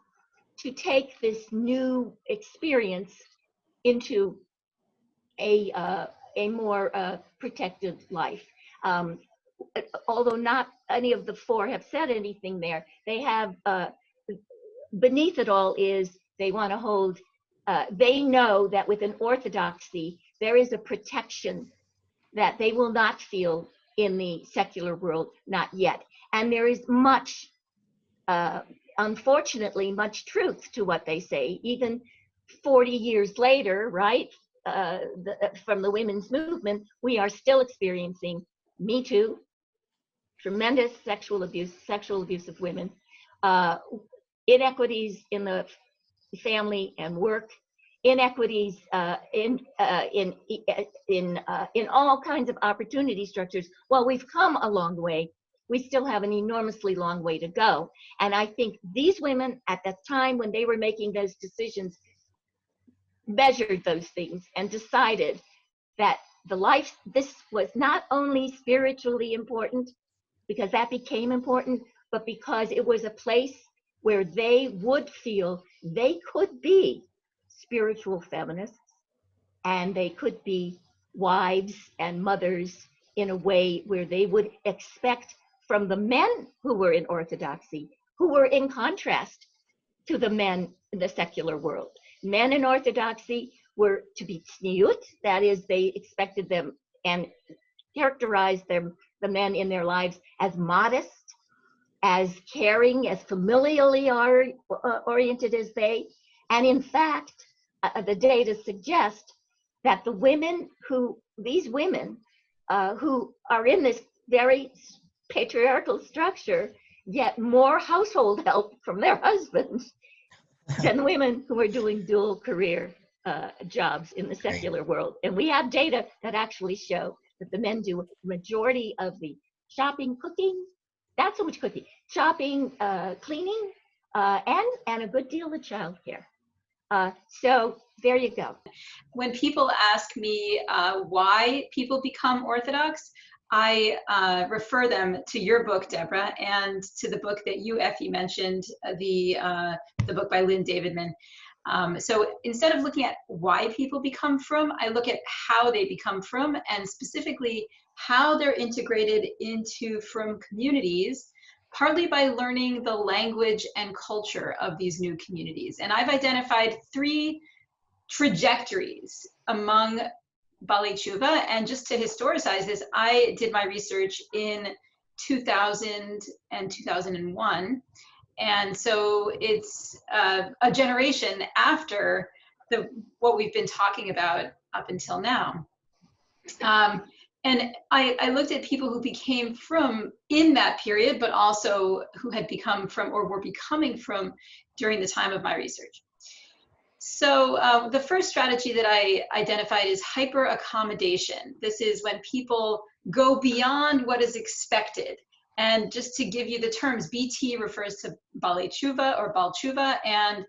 to take this new experience into a more protected life. Although not any of the four have said anything there, they have, beneath it all is they want to hold, they know that within orthodoxy, there is a protection that they will not feel in the secular world, not yet. And there is much, unfortunately, much truth to what they say, even 40 years later, right? From the women's movement, we are still experiencing Me Too, tremendous sexual abuse of women, inequities in the family and work, inequities in all kinds of opportunity structures. Well, we've come a long way. We still have an enormously long way to go. And I think these women at that time when they were making those decisions measured those things and decided that this was not only spiritually important, because that became important, but because it was a place where they would feel they could be spiritual feminists and they could be wives and mothers in a way where they would expect from the men who were in orthodoxy, who were in contrast to the men in the secular world. Men in orthodoxy were to be tzniut, that is, they expected them and characterized them, the men in their lives, as modest, as caring, as familially oriented as they. And in fact, the data suggest that these women who are in this very patriarchal structure get more household help from their husbands than women who are doing dual career jobs in the secular world. And we have data that actually show that the men do a majority of the shopping, cooking, not so much cooking, shopping, cleaning, and a good deal of childcare. So there you go. When people ask me why people become Orthodox, I refer them to your book, Debra, and to the book that you, Effie, mentioned, the book by Lynn Davidman. So instead of looking at why people become frum, I look at how they become frum, and specifically how they're integrated into frum communities, partly by learning the language and culture of these new communities. And I've identified 3 trajectories among Balei Teshuva. And just to historicize this, I did my research in 2000 and 2001. And so it's a generation after what we've been talking about up until now. And I looked at people who became frum in that period, but also who had become frum or were becoming frum during the time of my research. So the first strategy that I identified is hyper accommodation. This is when people go beyond what is expected. And just to give you the terms, BT refers to Balei Teshuva or Baal Teshuva, and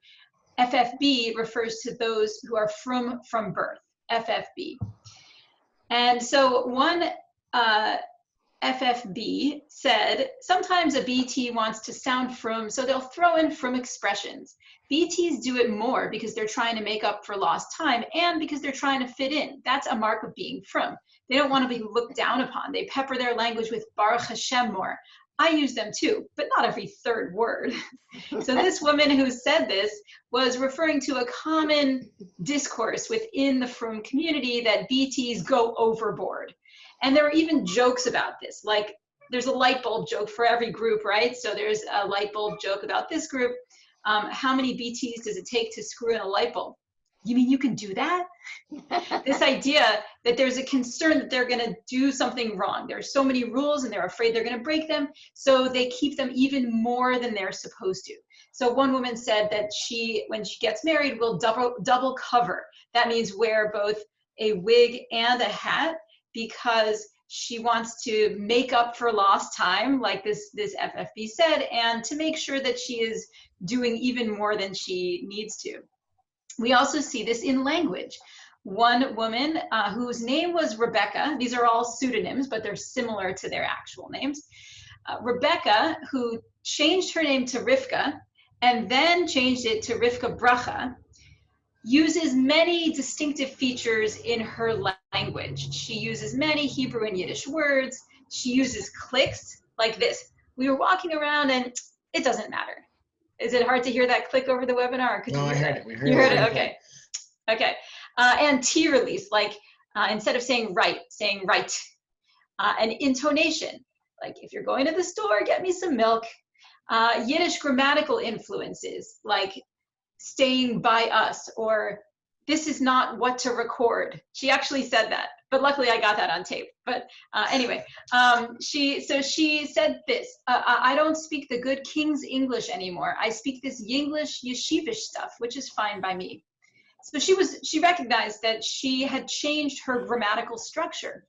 FFB refers to those who are frum from birth, FFB. And so one FFB said, sometimes a BT wants to sound frum, so they'll throw in frum expressions. BTs do it more because they're trying to make up for lost time and because they're trying to fit in. That's a mark of being frum. They don't want to be looked down upon. They pepper their language with Baruch Hashem more. I use them too, but not every third word. So this woman who said this was referring to a common discourse within the Frum community that BTs go overboard. And there were even jokes about this, like there's a light bulb joke for every group, right? So there's a light bulb joke about this group. How many BTs does it take to screw in a light bulb? You mean you can do that? This idea that there's a concern that they're going to do something wrong. There are so many rules and they're afraid they're going to break them, so they keep them even more than they're supposed to. So one woman said that when she gets married, will double cover. That means wear both a wig and a hat, because she wants to make up for lost time, like this FFB said, and to make sure that she is doing even more than she needs to. We also see this in language. One woman whose name was Rebecca, these are all pseudonyms, but they're similar to their actual names. Rebecca, who changed her name to Rivka and then changed it to Rivka Bracha, uses many distinctive features in her language. She uses many Hebrew and Yiddish words. She uses clicks like this. We were walking around and it doesn't matter. Is it hard to hear that click over the webinar? Or could No, you I hear heard that? it. We heard You heard it. it, okay. Okay. And T release, like instead of saying right, saying right. And intonation, like if you're going to the store, get me some milk. Yiddish grammatical influences, like staying by us, or this is not what to record. She actually said that, but luckily I got that on tape. But anyway, she said this, I don't speak the good King's English anymore. I speak this Yinglish yeshivish stuff, which is fine by me. So she recognized that she had changed her grammatical structure.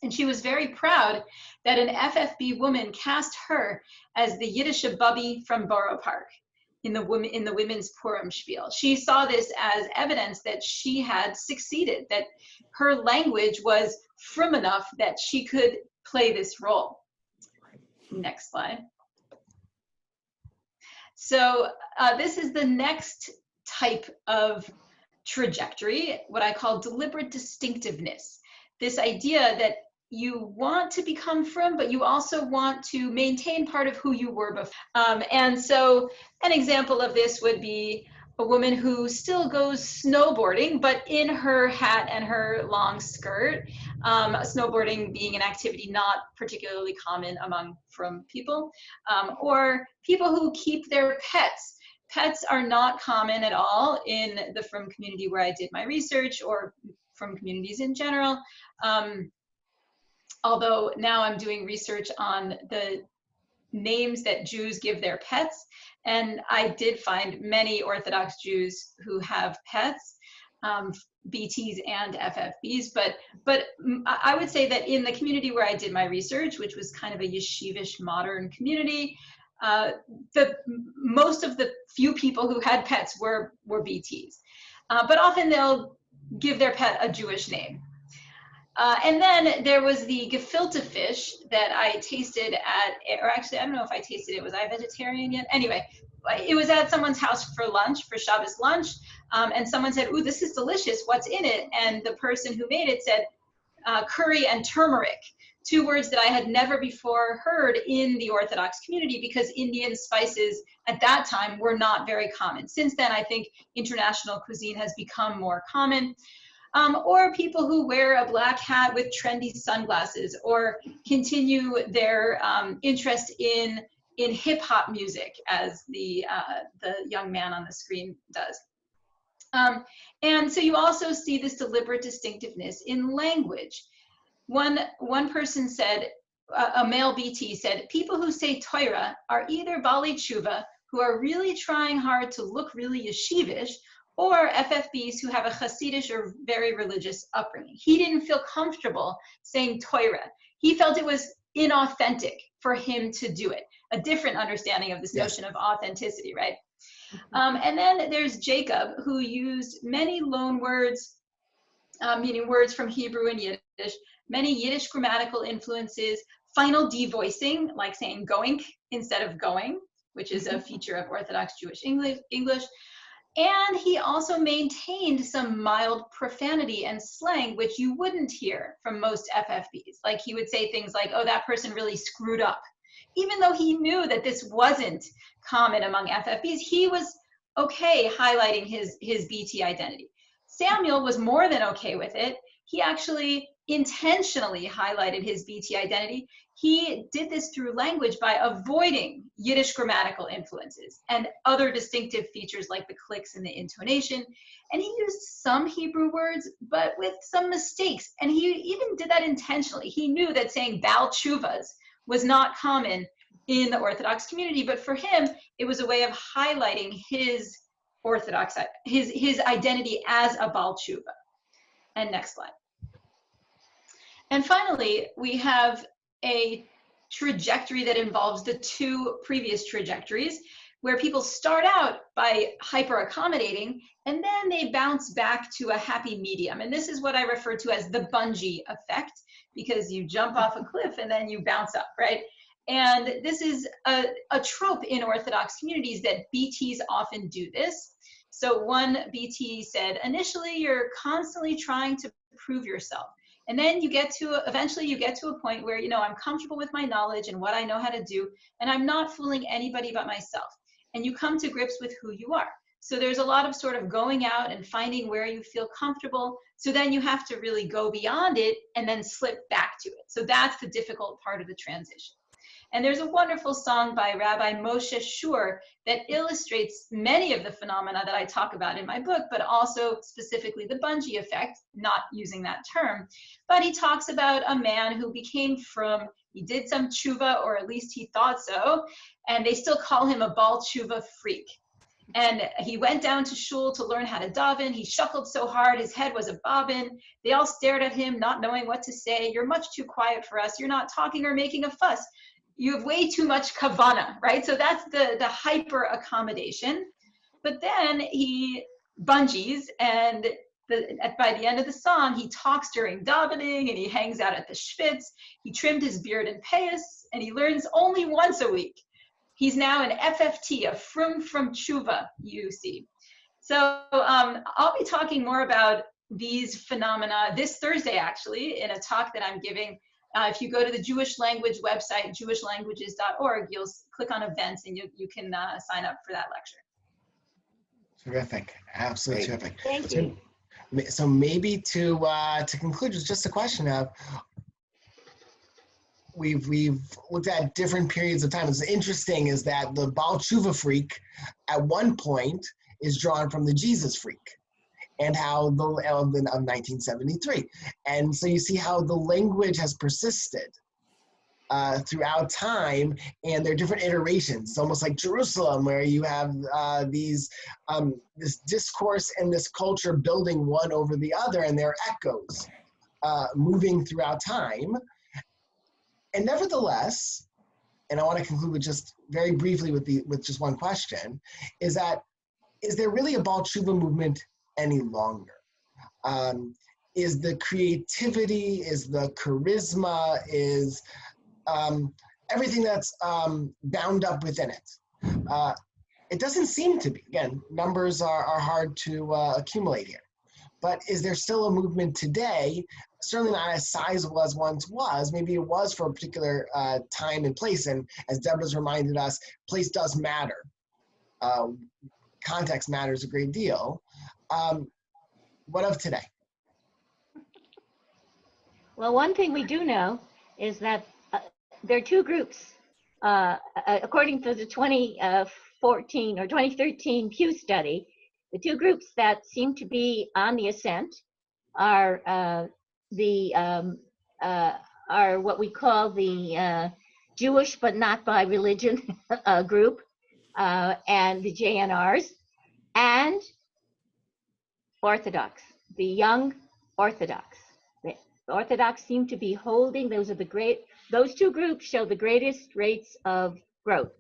And she was very proud that an FFB woman cast her as the Yiddish bubby from Borough Park in the women's Purim spiel. She saw this as evidence that she had succeeded, that her language was frum enough that she could play this role. Next slide. So this is the next type of trajectory, what I call deliberate distinctiveness. This idea that you want to become frum, but you also want to maintain part of who you were before. And so an example of this would be a woman who still goes snowboarding, but in her hat and her long skirt, snowboarding being an activity not particularly common among frum people, or people who keep their pets. Pets are not common at all in the frum community where I did my research, or frum communities in general. Although now I'm doing research on the names that Jews give their pets, and I did find many Orthodox Jews who have pets, BTs and FFBs, but I would say that in the community where I did my research, which was kind of a yeshivish modern community, most of the few people who had pets were BTs, but often they'll give their pet a Jewish name. And then there was the gefilte fish that I tasted at, or actually, I don't know if I tasted it. Was I vegetarian yet? Anyway, it was at someone's house for lunch, for Shabbos lunch. And someone said, ooh, this is delicious. What's in it? And the person who made it said, curry and turmeric, two words that I had never before heard in the Orthodox community, because Indian spices at that time were not very common. Since then, I think international cuisine has become more common. Or people who wear a black hat with trendy sunglasses, or continue their interest in hip hop music, as the young man on the screen does. And so you also see this deliberate distinctiveness in language. One person said, a male BT said, people who say Torah are either Bali Tshuva, who are really trying hard to look really yeshivish, or FFBs who have a Hasidish or very religious upbringing. He didn't feel comfortable saying Torah. He felt it was inauthentic for him to do it. A different understanding of this notion of authenticity, right? And then there's Jacob, who used many loan words, meaning words from Hebrew and Yiddish, many Yiddish grammatical influences, final devoicing, like saying goink instead of going, which is a feature of Orthodox Jewish English. And he also maintained some mild profanity and slang, which you wouldn't hear from most FFBs. Like he would say things like, oh, that person really screwed up. even though he knew that this wasn't common among FFBs, he was okay highlighting his BT identity. Samuel was more than okay with it. He actually intentionally highlighted his BT identity. He did this through language by avoiding Yiddish grammatical influences and other distinctive features like the clicks and the intonation. And he used some Hebrew words, but with some mistakes. And he even did that intentionally. He knew that saying Bal Tshuvas was not common in the Orthodox community, but for him, it was a way of highlighting his Orthodox, his identity as a Bal Tshuva. And next slide. And finally, we have a trajectory that involves the two previous trajectories, where people start out by hyper accommodating and then they bounce back to a happy medium. And this is what I refer to as the bungee effect, because you jump off a cliff and then you bounce up, right? And this is a trope in Orthodox communities that BTs often do this. So one BT said, initially you're constantly trying to prove yourself. And then eventually you get to a point where, I'm comfortable with my knowledge and what I know how to do, and I'm not fooling anybody but myself. And you come to grips with who you are. So there's a lot of sort of going out and finding where you feel comfortable. So then you have to really go beyond it and then slip back to it. So that's the difficult part of the transition. And there's a wonderful song by Rabbi Moshe Shur that illustrates many of the phenomena that I talk about in my book, but also specifically the bungee effect, not using that term. But he talks about a man who became frum. He did some tshuva, or at least he thought so, and they still call him a Bal Tshuva freak. And he went down to shul to learn how to daven. He shuffled so hard, his head was a bobbin. They all stared at him, not knowing what to say. You're much too quiet for us. You're not talking or making a fuss. You have way too much kavana, right? So that's the hyper accommodation. But then he bungees, and by the end of the song, he talks during davening, and he hangs out at the shvitz. He trimmed his beard and payas, and he learns only once a week. He's now an FFT, a frum from tshuva, you see. So I'll be talking more about these phenomena this Thursday, actually, in a talk that I'm giving. If you go to the Jewish language website, jewishlanguages.org, you'll click on events and you can sign up for that lecture. Terrific, absolutely Great. terrific. Thank you. So maybe to conclude, it's just a question of, we've looked at different periods of time. What's interesting is that the Bal Tshuva freak at one point is drawn from the Jesus freak, and how of 1973. And so you see how the language has persisted throughout time, and there are different iterations. It's almost like Jerusalem, where you have this discourse and this culture building one over the other, and there are echoes moving throughout time. And nevertheless, and I want to conclude with just very briefly with just one question, is there really a Bal Tshuva movement any longer? Is the creativity, is the charisma, is everything that's bound up within it? It doesn't seem to be. Again, numbers are hard to accumulate here. But is there still a movement today? Certainly not as sizable as once was. Maybe it was for a particular time and place. And as Debra's reminded us, place does matter. Context matters a great deal. What of today? Well, one thing we do know is that there are two groups. According to the 2014 or 2013 Pew study, the two groups that seem to be on the ascent are what we call the Jewish but not by religion group, and the JNRs, and Orthodox, the young Orthodox. The Orthodox seem to be holding, those two groups show the greatest rates of growth.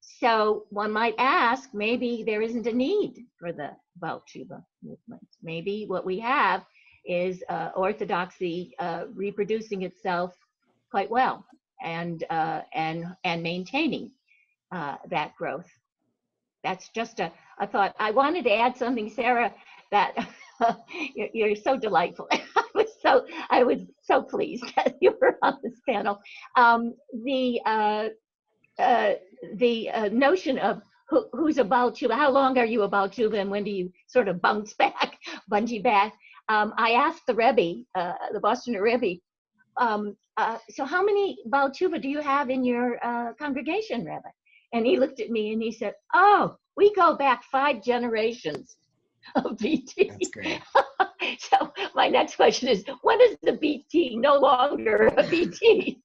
So one might ask, maybe there isn't a need for the Bal Tshuva movement. Maybe what we have is Orthodoxy reproducing itself quite well and maintaining that growth. That's just a thought. I wanted to add something, Sarah, that you're so delightful. I was so pleased that you were on this panel. notion of who's a Baal Tshuva, how long are you a Baal Tshuva, and when do you sort of bungee back? I asked the Rebbe, the Bostoner Rebbe, so how many Baal Tshuva do you have in your congregation, Rebbe? And he looked at me and he said, oh, we go back 5 generations of BT. That's great. So my next question is, when is the BT no longer a BT?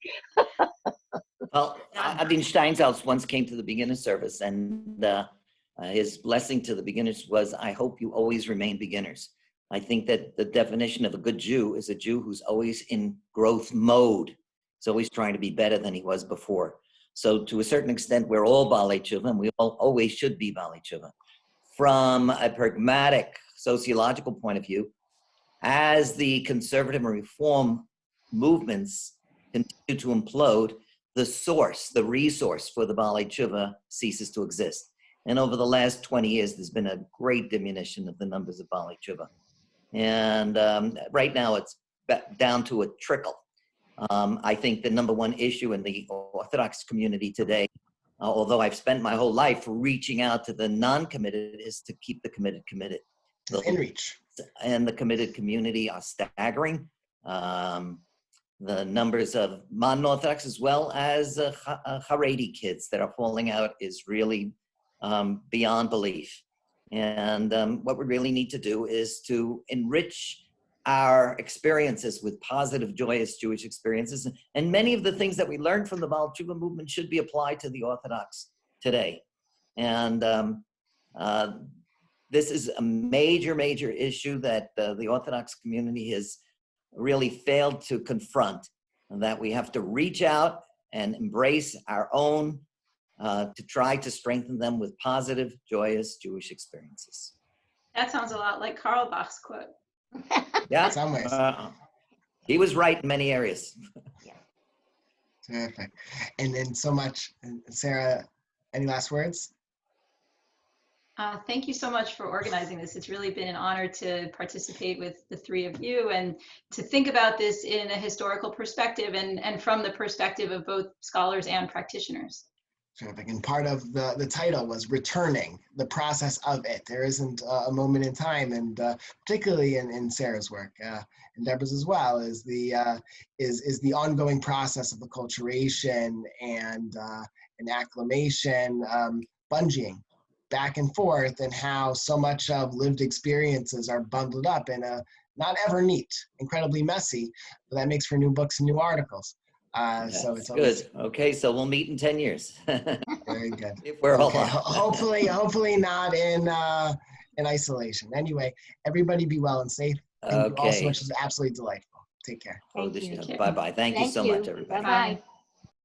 Well, Adin Steinsaltz once came to the beginner service, and his blessing to the beginners was, I hope you always remain beginners. I think that the definition of a good Jew is a Jew who's always in growth mode. He's always trying to be better than he was before. So to a certain extent, we're all Baalei Tshuva, and we all always should be Baalei Tshuva. From a pragmatic sociological point of view, as the conservative and reform movements continue to implode, the source, the resource for the Baalei Tshuva ceases to exist. And over the last 20 years, there's been a great diminution of the numbers of Baalei Tshuva. And right now it's down to a trickle. I think the number one issue in the Orthodox community today, although I've spent my whole life reaching out to the non-committed, is to keep the committed committed. In reach. And the committed community are staggering. The numbers of non-Orthodox as well as Haredi kids that are falling out is really beyond belief. And what we really need to do is to enrich our experiences with positive, joyous Jewish experiences. And many of the things that we learned from the Baal Tshuva movement should be applied to the Orthodox today. And this is a major, major issue that the Orthodox community has really failed to confront, and that we have to reach out and embrace our own to try to strengthen them with positive, joyous Jewish experiences. That sounds a lot like Karl Bach's quote. Yeah, In some ways. He was right in many areas. Terrific. And then so much, Sarah, any last words? Thank you so much for organizing this. It's really been an honor to participate with the 3 of you and to think about this in a historical perspective and from the perspective of both scholars and practitioners. Terrific. And part of the title was returning, the process of it. There isn't a moment in time, and particularly in Sarah's work, and Debra's as well, is the ongoing process of acculturation and acclimation, bungeeing back and forth, and how so much of lived experiences are bundled up in a not ever neat, incredibly messy, but that makes for new books and new articles. So it's always good. Okay, so we'll meet in 10 years. very good. If we're all hopefully not in isolation. Anyway, everybody be well and safe. Thank you all so much. It was absolutely delightful. Take care. Thank you. Bye-bye. Thank you so much, everybody. Bye-bye.